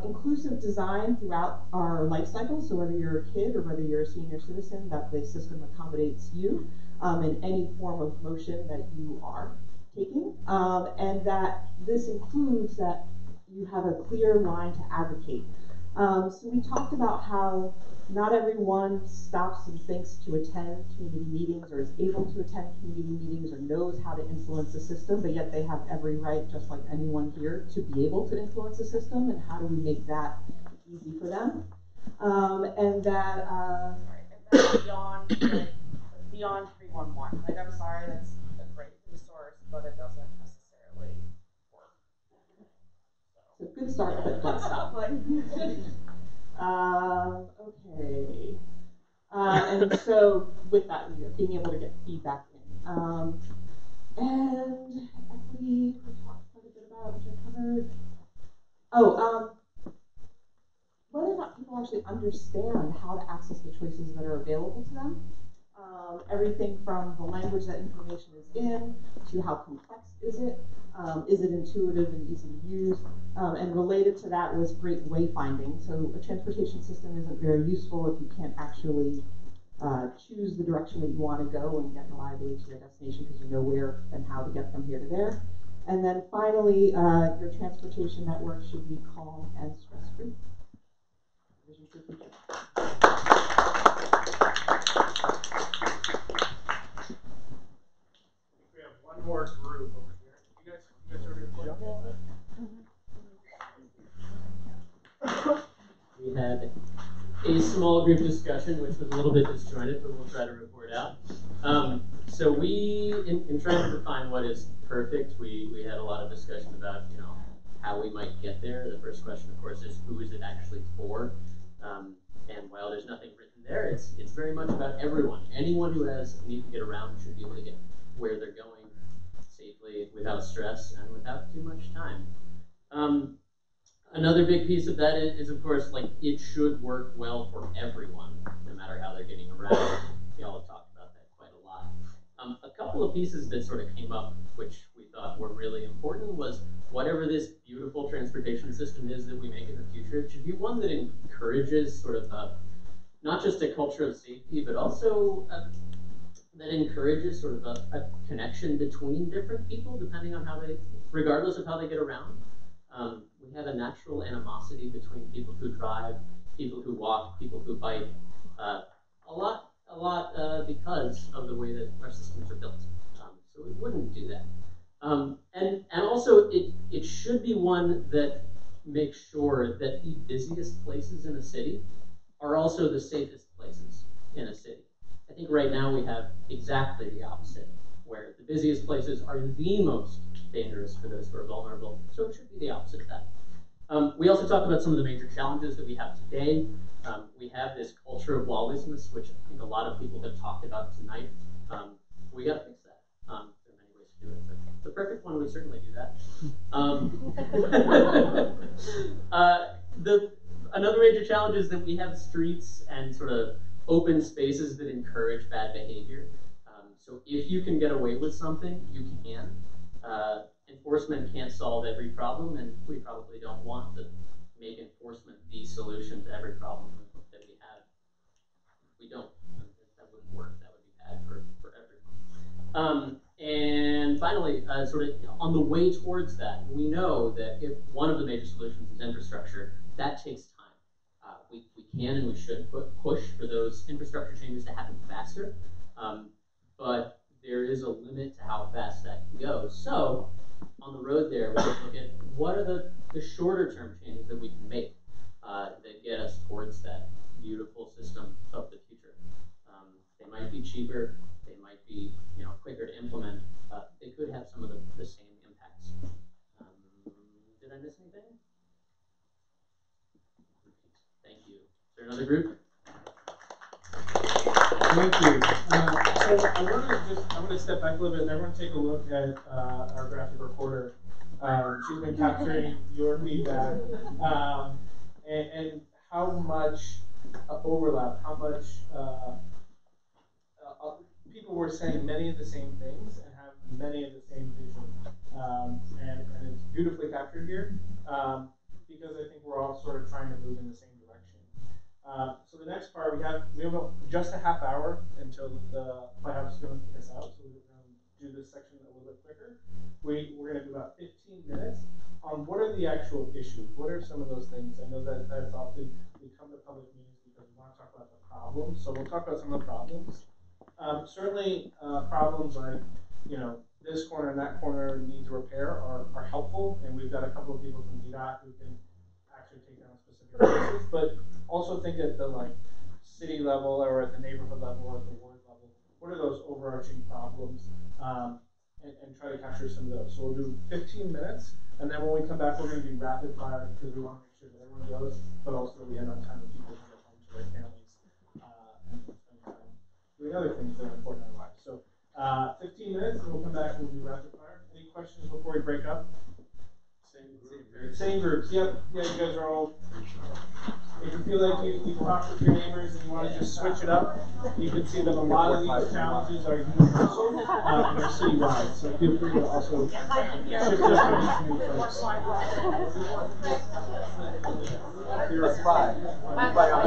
Inclusive design throughout our life cycle, so whether you're a kid or whether you're a senior citizen, that the system accommodates you in any form of motion that you are taking, and that this includes that you have a clear line to advocate. So we talked about how not everyone stops and thinks to attend community meetings or is able to attend community meetings or knows how to influence the system, but yet they have every right, just like anyone here, to be able to influence the system, and how do we make that easy for them? And that beyond 311. Like, I'm sorry, that's a great resource, but it doesn't necessarily work. So good start, but let's stop. Okay. And so with that, being able to get feedback in. And equity, we talked quite a bit about, which I covered. Whether or not people actually understand how to access the choices that are available to them. Everything from the language that information is in, to how complex is it intuitive and easy to use, and related to that was great wayfinding. So a transportation system isn't very useful if you can't actually choose the direction that you want to go and get reliably to your destination, because you know where and how to get from here to there. And then finally, your transportation network should be calm and stress-free. Vision for the future. We have one more group over here. You guys ready to play? We had a small group discussion, which was a little bit disjointed, but we'll try to report out. So we, in trying to define what is perfect, we had a lot of discussion about, you know, how we might get there. The first question, of course, is who is it actually for? And while there's nothing written there, it's very much about everyone. Anyone who has a need to get around should be able to get where they're going safely, without stress, and without too much time. Another big piece of that is, of course, like, it should work well for everyone, no matter how they're getting around. We all have talked about that quite a lot. A couple of pieces that sort of came up, which we thought were really important, was whatever this beautiful transportation system is that we make in the future, it should be one that encourages sort of not just a culture of safety, but also that encourages sort of a connection between different people, depending on how they, regardless of how they get around. We have a natural animosity between people who drive, people who walk, people who bike, a lot because of the way that our systems are built. So we wouldn't do that. And also, it should be one that makes sure that the busiest places in a city are also the safest places in a city. I think right now we have exactly the opposite, where the busiest places are the most dangerous for those who are vulnerable, so it should be the opposite of that. We also talked about some of the major challenges that we have today. We have this culture of lawlessness, which I think a lot of people have talked about tonight. We got to fix that. There are many ways to do it, but the perfect one would certainly do that. Another major challenge is that we have streets and sort of open spaces that encourage bad behavior. So if you can get away with something, you can. Enforcement can't solve every problem, and we probably don't want to make enforcement the solution to every problem that we have. We don't. That wouldn't work. That would be bad for everyone. And finally, sort of on the way towards that, we know that if one of the major solutions is infrastructure, that takes time. We can and we should push for those infrastructure changes to happen faster, but there is a limit to how fast that can go. So on the road there, we look at what are the shorter term changes that we can make that get us towards that beautiful system of the future. They might be cheaper, they might be quicker to implement, they could have some of the same impacts. Did I miss anything? Thank you. Is there another group? Thank you. So I want to step back a little bit and everyone take a look at our graphic recorder. She's been capturing your feedback and how much overlap, how much people were saying many of the same things and have many of the same visions. And it's beautifully captured here because I think we're all sort of trying to move in the same direction. So the next part, we have just a half hour until the Playhouse is going to kick us out, so we're going to do this section a little bit quicker. We're going to do about 15 minutes on what are the actual issues, what are some of those things. I know that that's often, we come to public meetings because we want to talk about the problems, so we'll talk about some of the problems. Certainly problems like, this corner and that corner needs repair are helpful, and we've got a couple of people from DDOT who can actually take down specific cases, but also think at the city level or at the neighborhood level or at the ward level, what are those overarching problems, and try to capture some of those. So we'll do 15 minutes, and then when we come back, we're going to do rapid fire because we want to make sure that everyone goes, but also that we end on time and people can get home to their families and spend time doing other things that are important in our lives. So 15 minutes, and we'll come back and we'll do rapid fire. Any questions before we break up? Same groups. Yep. Yeah, you guys are all. If you feel like you talk with your neighbors and you want to just switch it up, you can see that a lot of these challenges are universal and they're citywide. So feel free to also shift your focus to new folks. You're a spy. Spy on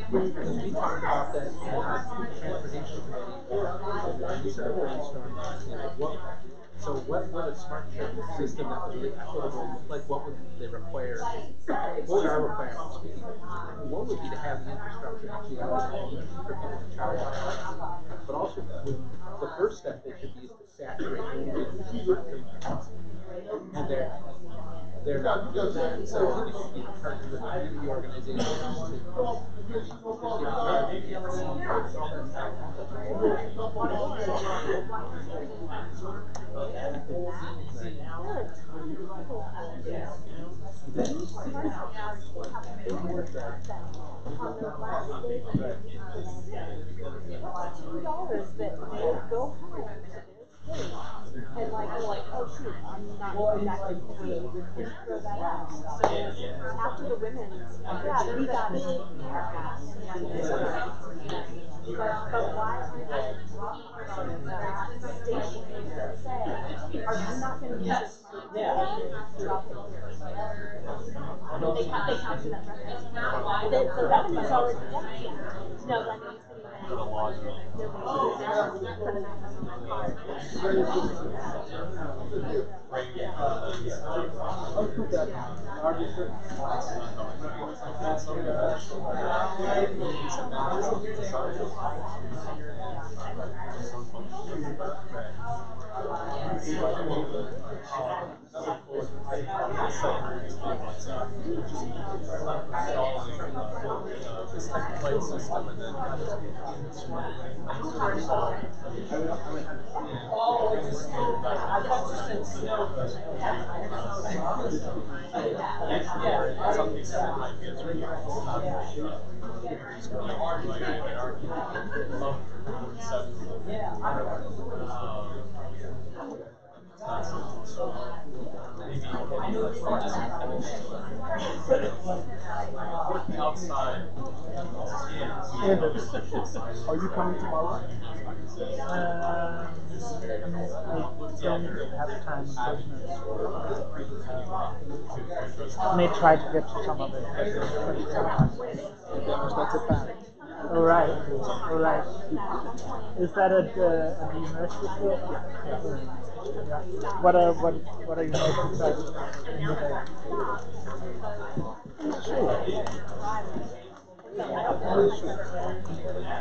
Because we talked about that in our transportation committee, and we sort of brainstormed, you know, what would a smart charging system that was really equitable look like? What would they require? What would our requirements be? One would be to have the infrastructure actually out of the home for people to charge. But also, the first step they should be is to saturate the infrastructure. And they're not doing that, so we should be partnering with community organizations $2 that they go home and like, oh shoot, I'm not going back to PC. Throw that out. So after the women's, we got it. But why are there stations that say, are you not going to use this money? Drop it here. They capture that revenue. The revenue's already done. No, I mean, Are you coming tomorrow? I don't have time, unfortunately. May try to get to some of it. That's a fact. All right. Is that at the university still? Yeah. What are you most excited about in the day?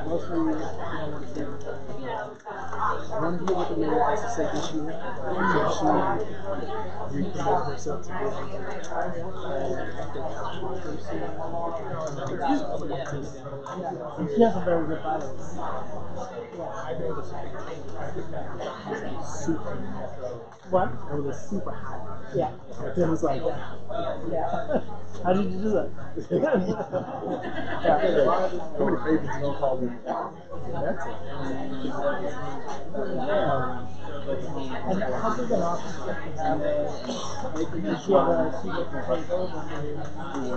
Mostly, I want to hear what the mayor has to say this year. If she recommits herself to be She has a very good bio. Super. What? It was super hot. Yeah. It was like, yeah. How did you do that? How many favors did you call me? That's it. And how big an office did you have? Did you have a seat at the table when you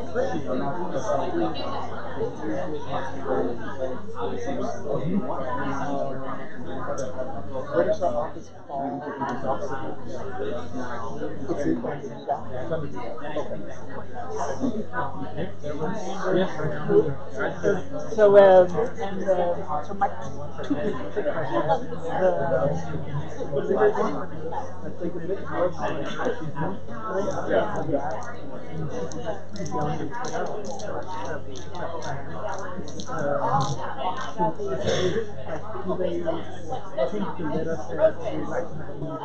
So What is our office called? It's in So, so my two quick questions. That's like a bit more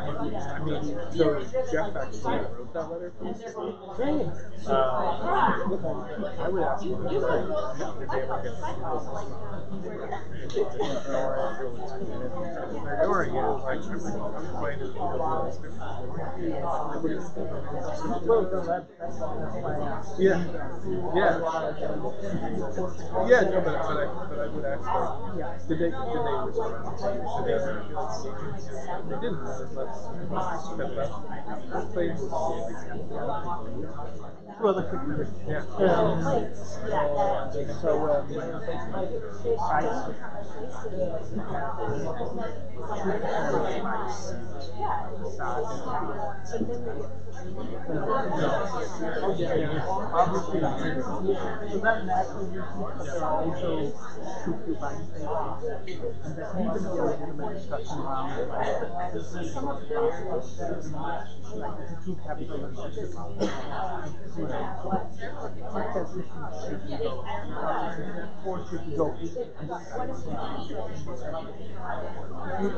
I mean, so Jeff actually wrote that letter for us. I would ask him if they ever get ignoring it. Like, I'm playing it. Yeah. Yeah. Yeah, no, but I would ask, like, did they respond to you? Did they ever feel like they didn't? Let's step up. Let's play. Two other quick questions. Yeah.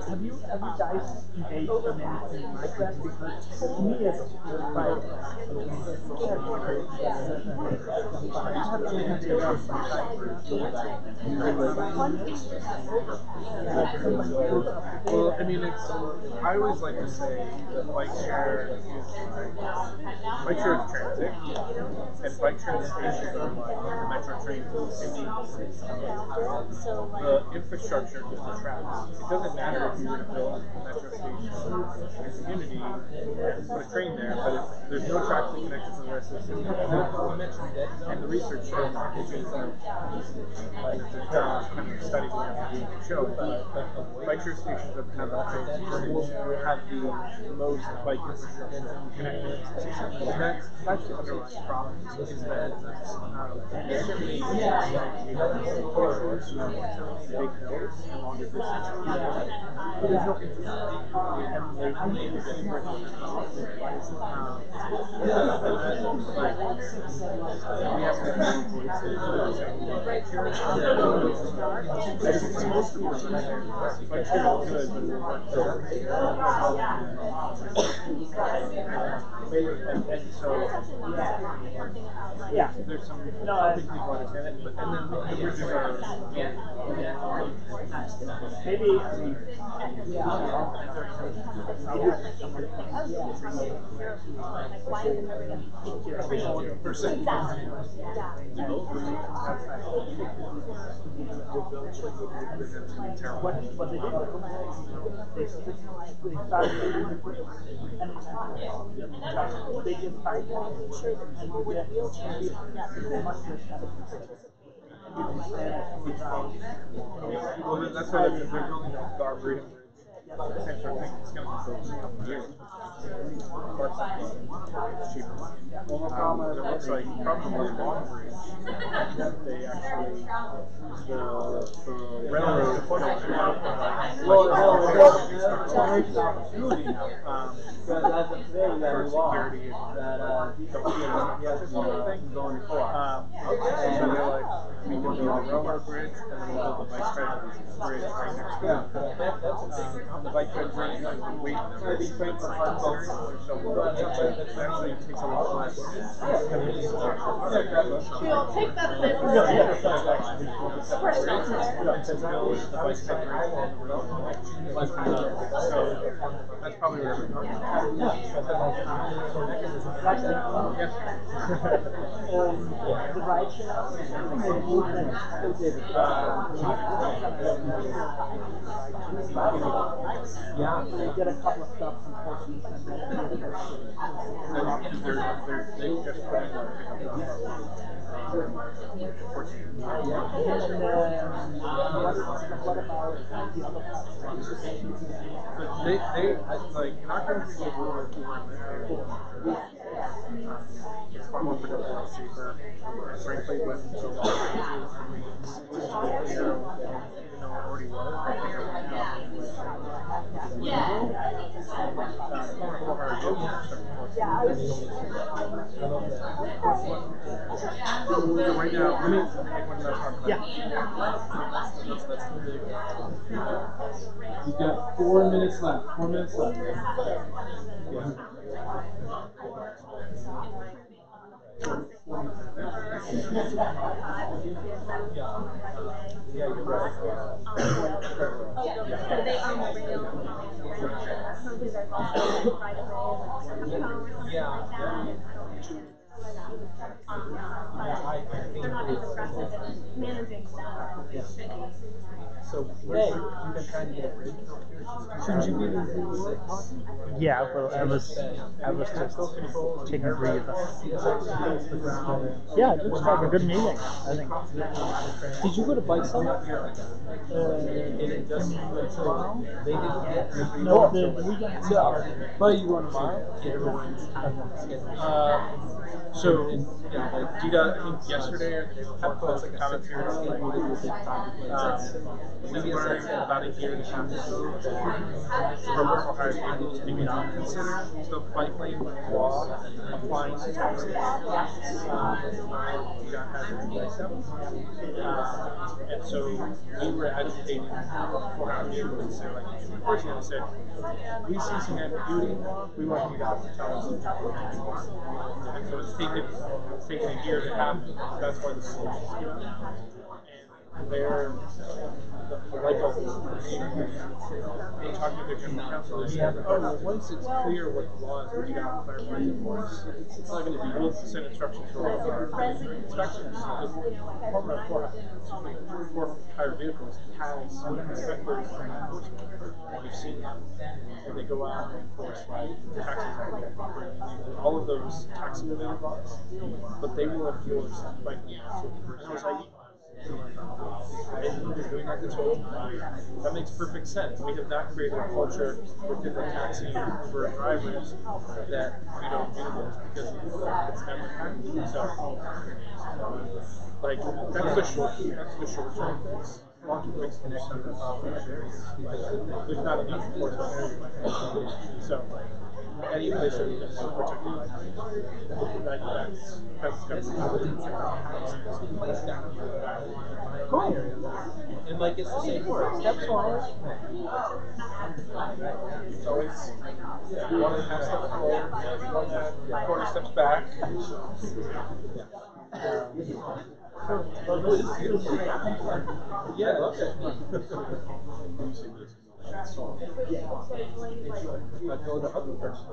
Have you guys engaged in anything like that? Because to me it's like well, I mean, I always like to say that bike share is transit, and bike share stations are like the metro trains and the infrastructure just the tracks. It doesn't matter if you were to build a metro station in a community and put a train there, but if there's no tracks that connect to the rest of the system, and the research shows that, which is it's a kind of study we have to do to show that bike share stations that have the most bike infrastructure connected. And that's the underlying problem, is that there's so many big roads and longer distances. There's no infrastructure, and there's only getting work on we have to have voices. Most people are like, good, but and so yeah, there's some other people understand it, but and then the bridges are maybe what they did was they started they just started and well, that's why they're building the Arboretum Bridge. Same sort of thing. It's going to be built in a couple of years. Parts of it's cheaper. It looks like probably Long Bridge. They actually the railroad opportunity for security and going to co-op. So they're like, we can build a railroad bridge and then we'll build a bike trail bridge right next to it. The bike trail bridge is wait so it actually takes a lot less. We'll take that bit. So that's probably where we're going. The right yeah, they did a couple of stuff unfortunately. they just put in one pickup drop off. 14. What about the other platforms? But they like in our country we were it's far more productive and cheaper. Frankly, with the law changes, it's just even though it already was. Right now, let me talk about You've got 4 minutes left. 4 minutes left. Yeah. Yeah, you're right. So they own the rail, some of these are also right away, they're not as aggressive in managing stuff. So, hey, you've been trying to get a bridge over here. Shouldn't you be the Yeah, well, I was just taking a breather. Yeah, it looks like a good meeting, I think. Did you go to Bike Summit? No, the weekend. But you going tomorrow? So, DDOT, I think yesterday or the day before closed the comment period on bike. We learned about a year and a half ago that program for hired vehicles do not consider the bike lane law applying to taxis. DDOT has it in place now. And so we were advocating for our vehicles to say, like, unfortunately, they said, we see some ambiguity in the law, we want DDOT to tell us. And so it's taken a year to happen. That's why the solutions came out. And they're the light bulb is talking to the general counsel. They said, oh, once it's clear what the law is, we got to clarify it for us. It's not going to be we'll send instructions to all of our inspectors. Department for Hire Vehicles has inspectors from enforcement. We've seen them, and they go out and enforce like taxes on all of those taxi related laws, but they will enforce bike lanes. And I was like, they're doing that this whole time. That makes perfect sense. We have not created a culture within the taxi and Uber drivers that we don't do this because it's never happened. So, like, that's the short term fix. Long-term fix can actually be there's not enough enforcement. So, any place that we can protect the life, that's Cool. And like it's the same word. Steps forward. It's always 1.5 steps forward, 1.25 steps back. Yeah, I love it. But go the other person.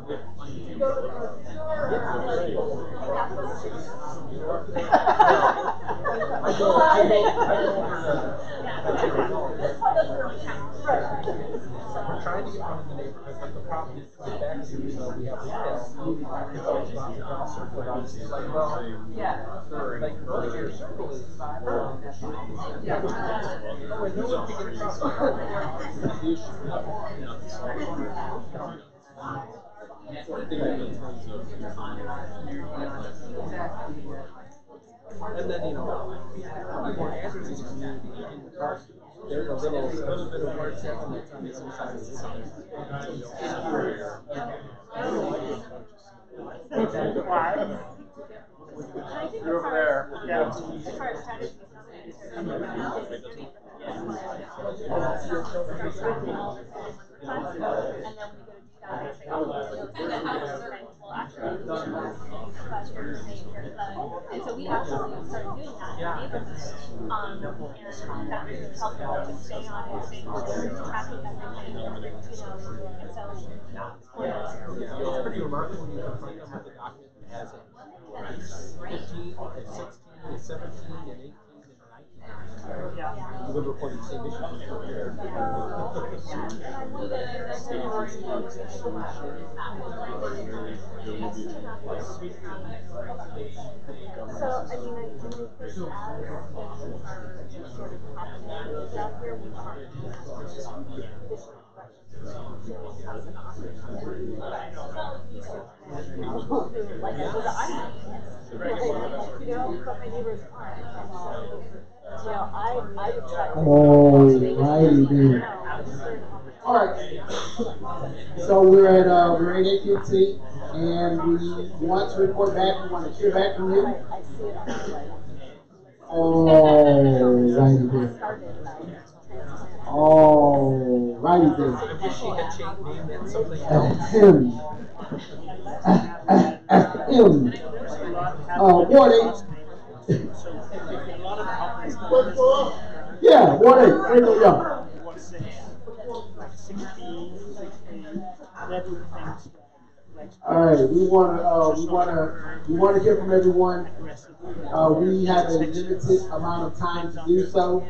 We're trying to get one in the neighborhood, but the problem is to get back to we have retail. It's always lots of concert for us. It's like, well, like earlier circle is no one can get across. And then, more answers in the community in the car. There's a little bit of work happening that's on the other side of the center. Why? You're over there. Yeah. And so we actually started doing that in the neighborhood. And that was helpful to stay on it, stay tracking everything, and so It's pretty remarkable when you confront them with a document that has 15, 16, 17, and 18, and 19. would report the same issue. So, I mean, I think as things are sort of happening out here, we are like I said, I'm you know, but my neighbors aren't. And so, you know, I would try to Alrighty then. Alright. So we're at AT&T and we want to report back, we want to hear back from you. Alrighty then. Alrighty then. If she had changed name and something else. Ward 8. Yeah, Ward 8. Where go young? All right, we want to hear from everyone. We have a limited amount of time to do so.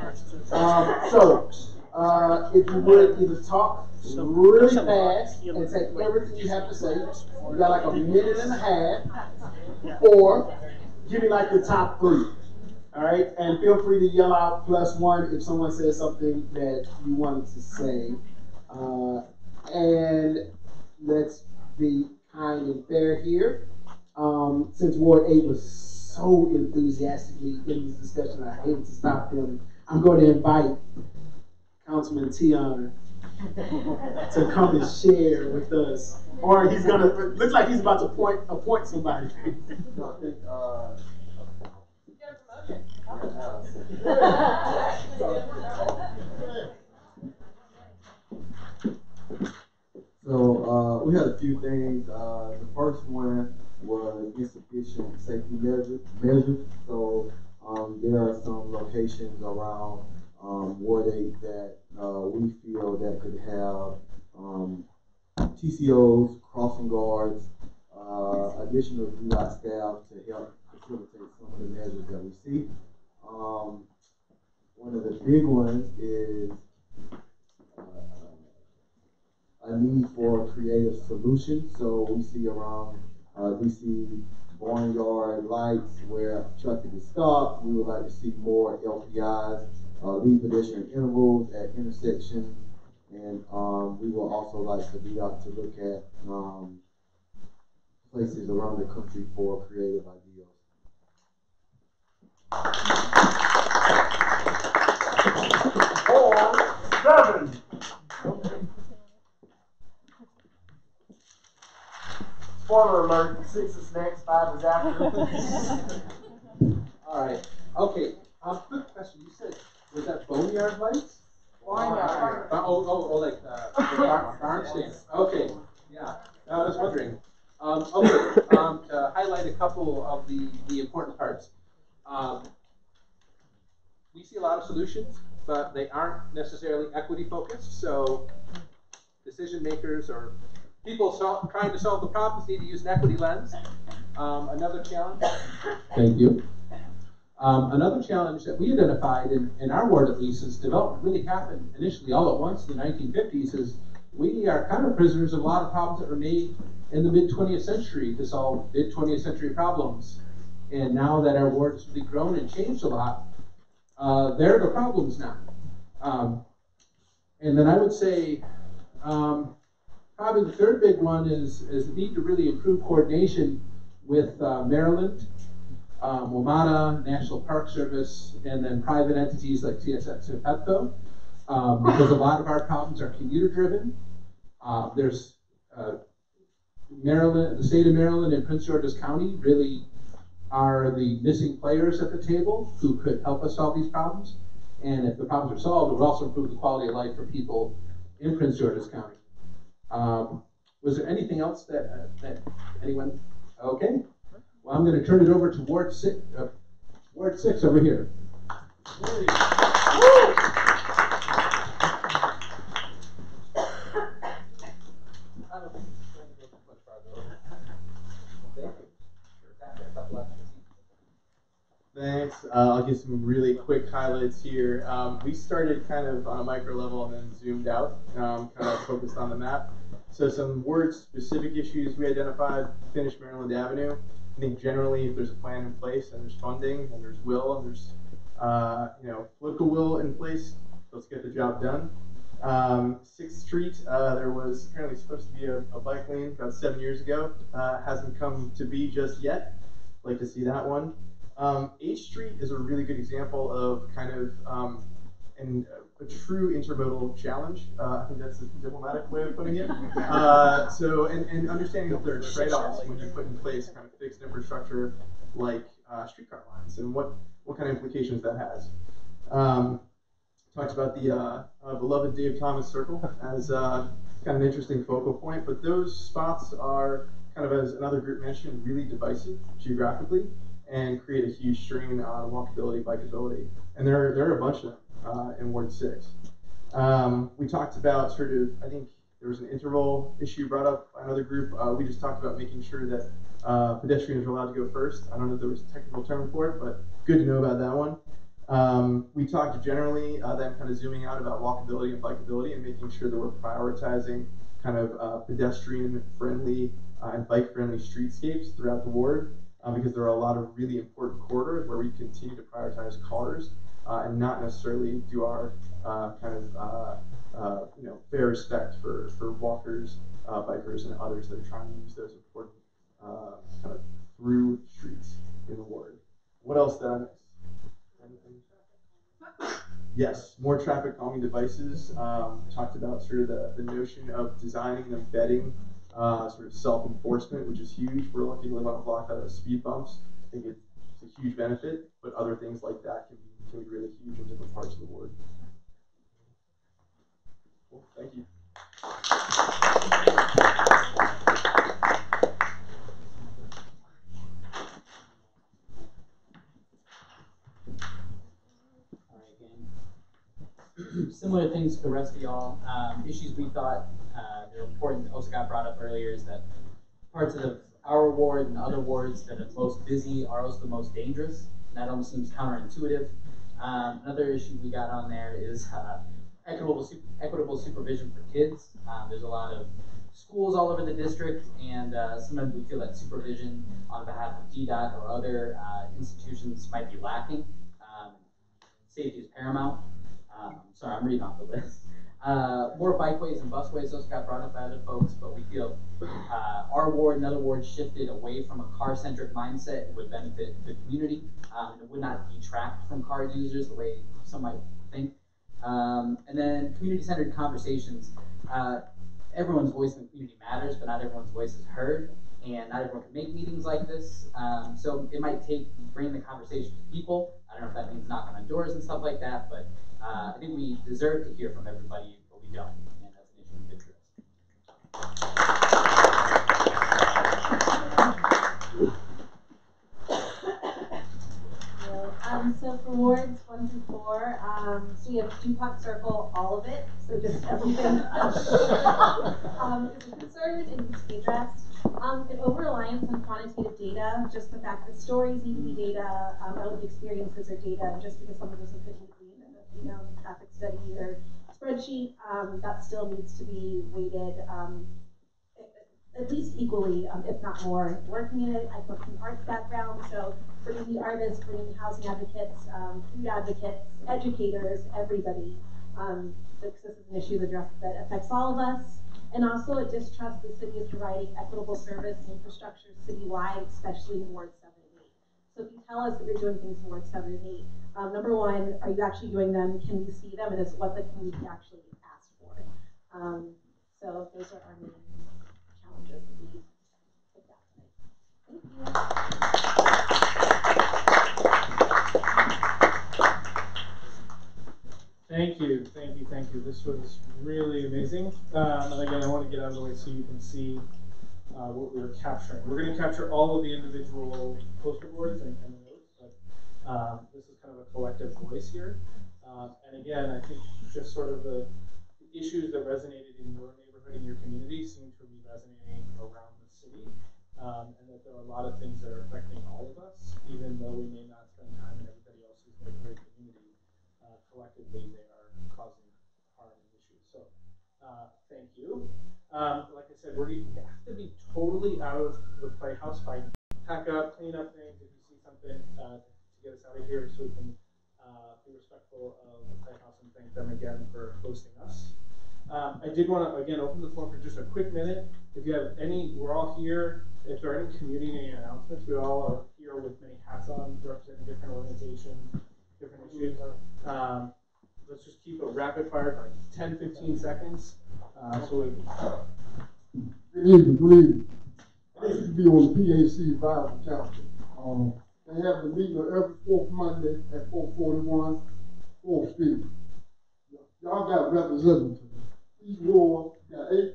If you would either talk really fast and say everything you have to say, you got like a minute and a half, or give me like your top 3. All right, and feel free to yell out +1 if someone says something that you wanted to say. And let's be kind and fair here. Since Ward 8 was so enthusiastically in this discussion, I hate to stop them. I'm going to invite Councilman Tion to come and share with us. Or he's going to, looks like he's about to appoint somebody. So we had a few things. The first one was insufficient safety measures. So there are some locations around Ward 8 that we feel that could have TCOs, crossing guards, additional DDOT staff to help facilitate some of the measures that we see. One of the big ones is a need for creative solutions. So we see around DC barnyard lights where traffic is stopped. We would like to see more LPIs, lead pedestrian intervals at intersections, and we will also like for DDOT to look at places around the country for creative ideas. 4, 7. Spoiler alert, 6 is next, 5 is after. All right. Okay. Quick question. You said, was that boneyard lights? Barnyard. Like barn stands. Okay. Yeah. I was wondering. To highlight a couple of the important parts. We see a lot of solutions, but they aren't necessarily equity focused. So decision makers or people trying to solve the problems need to use an equity lens. Another challenge. Thank you. Another challenge that we identified in our ward, at least, is development really happened initially all at once in the 1950s. Is we are kind of prisoners of a lot of problems that were made in the mid-20th century to solve mid-20th century problems. And now that our ward has really grown and changed a lot, they're the problems now. And then I would say probably the third big one is the need to really improve coordination with Maryland, WMATA, National Park Service, and then private entities like CSX and PEPCO, because a lot of our problems are commuter-driven. There's Maryland, the state of Maryland and Prince George's County really are the missing players at the table who could help us solve these problems. And if the problems are solved, it would also improve the quality of life for people in Prince George's County. Was there anything else that anyone? Okay. Well, I'm going to turn it over to Ward 6 over here. Thanks. I'll give some really quick highlights here. We started kind of on a micro level and then zoomed out, kind of focused on the map. So some ward-specific issues we identified: finish Maryland Avenue. I think generally, if there's a plan in place and there's funding and there's will and there's political will in place, let's get the job done. 6th Street, there was apparently supposed to be a bike lane about 7 years ago. Hasn't come to be just yet. Like to see that one. 8th Street is a really good example of kind of a true intermodal challenge. I think that's a diplomatic way of putting it. And understanding that there are trade-offs when you put in place kind of fixed infrastructure like streetcar lines and what kind of implications that has. Talked about the beloved Dave Thomas Circle as kind of an interesting focal point, but those spots are kind of, as another group mentioned, really divisive geographically and create a huge strain on walkability, bikeability. And there are a bunch of them in Ward 6. We talked about sort of, I think there was an interval issue brought up by another group. We just talked about making sure that pedestrians are allowed to go first. I don't know if there was a technical term for it, but good to know about that one. We talked generally, then kind of zooming out about walkability and bikeability and making sure that we're prioritizing kind of pedestrian-friendly and bike-friendly streetscapes throughout the ward, because there are a lot of really important corridors where we continue to prioritize cars and not necessarily do our fair respect for walkers, bikers, and others that are trying to use those important kind of through streets in the ward. What else did I miss? Yes, more traffic calming devices. Talked about sort of the notion of designing and embedding sort of self-enforcement, which is huge. We're lucky to live on a block that has speed bumps. I think it's a huge benefit, but other things like that can be really huge in different parts of the ward. Cool, thank you. Similar things to the rest of y'all. Issues we thought they're important, also got brought up earlier, is that parts of our ward and other wards that are most busy are also the most dangerous. And that almost seems counterintuitive. Another issue we got on there is equitable supervision for kids. There's a lot of schools all over the district, and sometimes we feel that supervision on behalf of DDOT or other institutions might be lacking. Safety is paramount. Sorry, I'm reading off the list. More bikeways and busways also got brought up by other folks, but we feel our ward and other wards shifted away from a car-centric mindset. It would benefit the community. It would not detract from car users the way some might think. And then community-centered conversations. Everyone's voice in the community matters, but not everyone's voice is heard, and not everyone can make meetings like this. So it might take bringing the conversation to people. I don't know if that means knocking on doors and stuff like that, but I think we deserve to hear from everybody, but we don't, and that's an issue of interest. So for wards 1 through 4, so we have DuPont Circle, all of it, so just everything. It's a concern that needs to be addressed. An over-reliance on quantitative data, just the fact that stories need to be data, relevant experiences are data, and just because someone doesn't fit neatly in a traffic study or spreadsheet, that still needs to be weighted at least equally, if not more. Working in it, I come from an arts background, so bringing the artists, bringing housing advocates, food advocates, educators, everybody, because this is an issue that affects all of us. And also a distrust the city is providing equitable service and infrastructure citywide, especially in Ward 7 and 8. So if you tell us that you're doing things in Ward 7 and 8, number one, are you actually doing them? Can we see them? And is what the community actually asked for? So those are our main challenges that we picked out Thank you. Thank you. This was really amazing. And again, I want to get out of the way so you can see what we were capturing. We're going to capture all of the individual poster boards and the notes, but this is kind of a collective voice here. And again, I think just sort of the issues that resonated in your neighborhood, in your community, seem to be resonating around the city, and that there are a lot of things that are affecting all of us, even though we may not spend time and everybody else who's in the great community, collectively they are causing harm and issues. So thank you. Like I said, we have to be totally out of the playhouse by pack up, clean up things if you see something to get us out of here so we can be respectful of the playhouse and thank them again for hosting us. I did want to, again, open the floor for just a quick minute. If you have any, we're all here. If there are any community announcements, we all are here with many hats on, representing different organizations, different issues. Let's just keep a rapid fire for like 10-15 seconds. Good evening. I used to be on the PAC Advisory Council. They have a meeting every fourth Monday at 441 4th Street. Y'all got representatives. Each ward got eight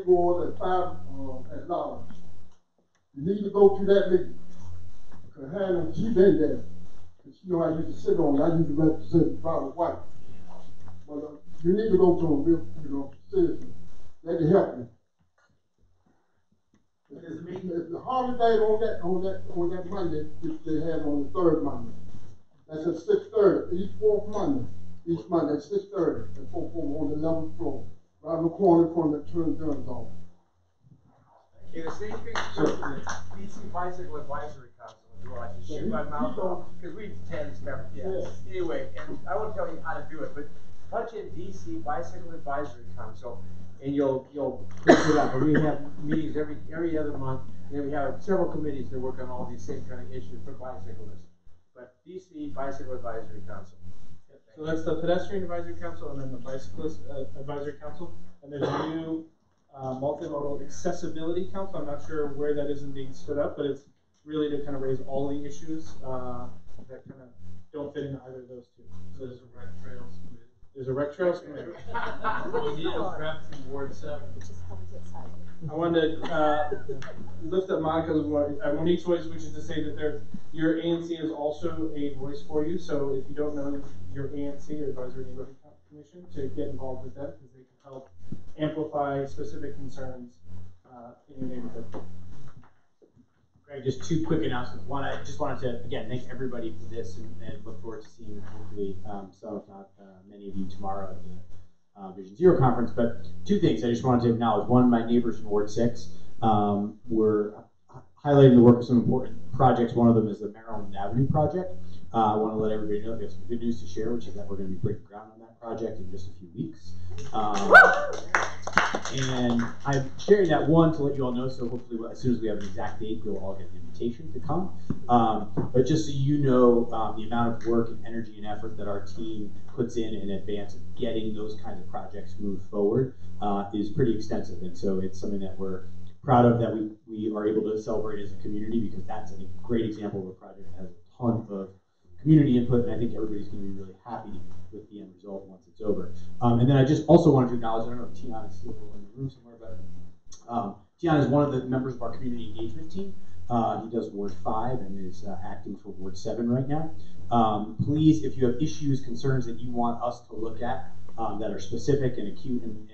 wards and 5 at large. You need to go to that meeting. Because Hannah, she been there. And she know I used to sit on it. I used to represent Robert White. But you need to go to them, seriously. They can help you. It's the holiday on that Monday, which they have on the 3rd Monday. That's at 6:30, each fourth Monday. Each Monday at 6:30 at 441 on the 11th floor. Right in the corner from the Attorney General's office. Okay, the same thing for the DC Bicycle Advisory Council as well. I just shoot my mouth off because we attend this member. Yeah. Anyway, and I won't tell you how to do it, but punch in DC Bicycle Advisory Council, and you'll pick it up. We have meetings every other month, and we have several committees that work on all these same kind of issues for bicyclists. But DC Bicycle Advisory Council. So that's the Pedestrian Advisory Council and then the Bicyclist Advisory Council. And there's a new Multimodal Accessibility Council. I'm not sure where that is being stood up, but it's really to kind of raise all the issues that kind of don't fit into either of those two. So there's a rec trails committee. There's a rec trails committee. We need a rep from Ward 7. I wanted to lift up Monica's Monique's voice, which is to say that your ANC is also a voice for you. So if you don't know your ANC, your Advisory Neighborhood Commission, to get involved with them because they can help amplify specific concerns in your neighborhood. Great, just 2 quick announcements. One, I just wanted to, again, thank everybody for this and look forward to seeing, hopefully, some, if not many of you tomorrow at the Vision Zero conference. But 2 things I just wanted to acknowledge. One, my neighbors in Ward 6 were highlighting the work of some important projects. One of them is the Maryland Avenue project. I want to let everybody know that we have some good news to share, which is that we're going to be breaking ground on that project in just a few weeks. And I'm sharing that, one, to let you all know, so hopefully as soon as we have an exact date, you'll all get an invitation to come. But just so you know, the amount of work and energy and effort that our team puts in advance of getting those kinds of projects moved forward is pretty extensive. And so it's something that we're proud of, that we are able to celebrate as a community, because that's a great example of a project that has a ton of community input, and I think everybody's going to be really happy with the end result once it's over. And then I just also wanted to acknowledge, I don't know if Tian is still in the room somewhere, but Tian is one of the members of our community engagement team. He does Ward 5 and is acting for Ward 7 right now. Please, if you have issues, concerns that you want us to look at that are specific and acute and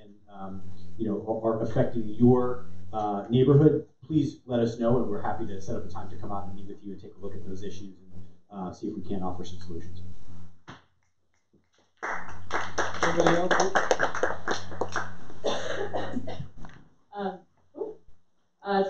you know, are affecting your neighborhood, please let us know, and we're happy to set up a time to come out and meet with you and take a look at those issues and see if we can offer some solutions. Anybody else?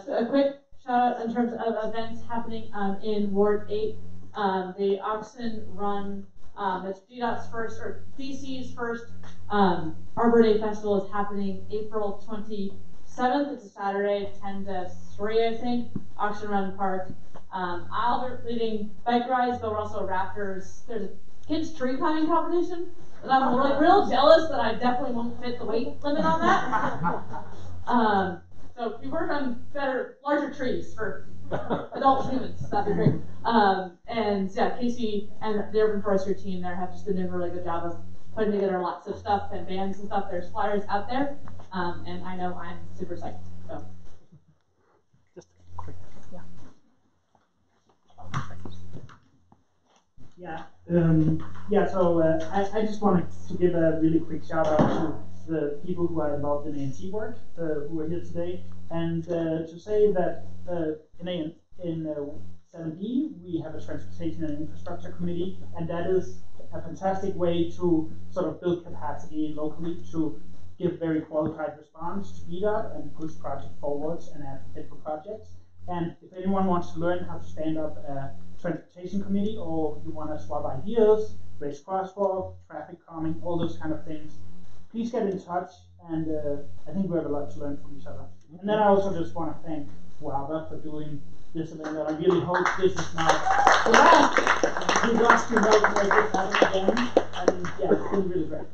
So a quick shout out in terms of events happening in Ward 8. The Oxen Run, that's GDOT's first, or DC's first Arbor Day Festival is happening April 27th. It's a Saturday, 10 to 3, I think. Oxen Run Park. I'll be leading bike rides, but we're also Raptors. There's a kids tree climbing competition, and I'm real jealous that I definitely won't fit the weight limit on that. So we work on larger trees for adult humans. That'd be great. And yeah, Casey and the Urban Forestry team there have just been doing a really good job of putting together lots of stuff and bands and stuff. There's flyers out there, and I know I'm super psyched. So. Just quick, yeah. So I just wanted to give a really quick shout out to the people who are involved in ANC work, who are here today, and to say that in 7B we we have a transportation and infrastructure committee, and that is a fantastic way to sort of build capacity locally to give very qualified response to VDOT and push project forwards and advocate for projects. And if anyone wants to learn how to stand up a transportation committee, or you want to swap ideas, raise crosswalk, traffic calming, all those kind of things, please get in touch, and I think we have a lot to learn from each other. And then I also just want to thank Waba for doing this event, and I really hope this is not the last. We'd love to know to make this happen again, and yeah, it's been really great.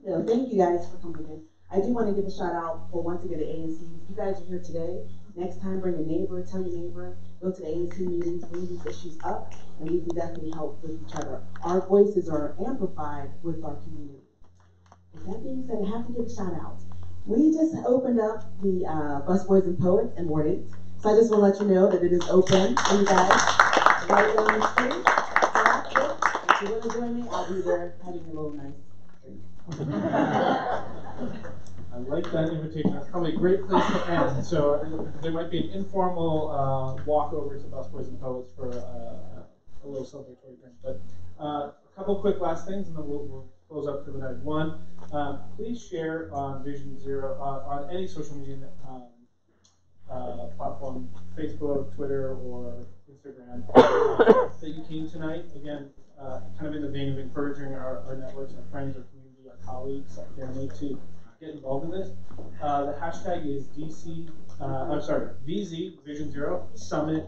Yeah, thank you guys for coming in. I do want to give a shout out for once again to ANC. You guys are here today. Next time, bring a neighbor, tell your neighbor, go to the ANC meetings, bring these issues up, and we can definitely help with each other. Our voices are amplified with our community. With that being said, I have to give a shout out. We just opened up the Busboys and Poets in Ward 8. So I just want to let you know that it is open for you guys. Right down the street. So if you want to join me, I'll be there having a little nice drink. I like that invitation. That's probably a great place to end. So there might be an informal walk over to Busboys and Poets for a little celebratory drink. But a couple quick last things, and then we'll close up for the night. One, please share on Vision Zero on any social media platform, Facebook, Twitter, or Instagram, that you came tonight. Again, kind of in the vein of encouraging our networks, our friends, our community, our colleagues, our family to get involved in this. The hashtag is VZ Vision Zero Summit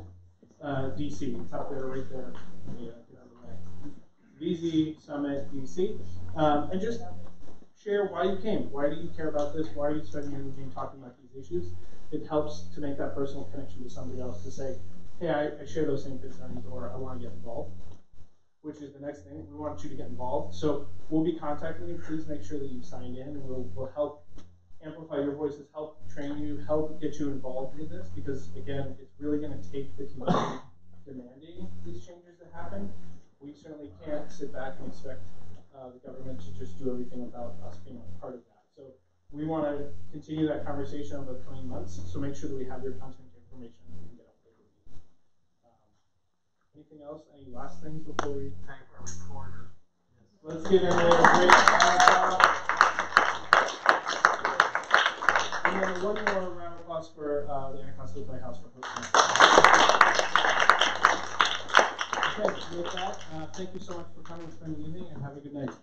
DC. It's up there, right there. Yeah, get out of the way. VZ Summit DC, and just share why you came. Why do you care about this? Why are you spending your energy talking about these issues? It helps to make that personal connection with somebody else to say, hey, I share those same concerns, or I want to get involved. Which is the next thing. We want you to get involved. So we'll be contacting you. Please make sure that you've signed in, and we'll help amplify your voices, help train you, help get you involved with this, because again, it's really going to take the community demanding these changes to happen. We certainly can't sit back and expect the government to just do everything without us being a part of that. So we want to continue that conversation over the coming months. So make sure that we have your contact information and we can get up there. Anything else? Any last things before we thank our recorder? Yes. Let's give everybody a great round. And then one more round of applause for the Anacostia Playhouse for hosting. Okay, with that, thank you so much for coming and spending the evening, and have a good night.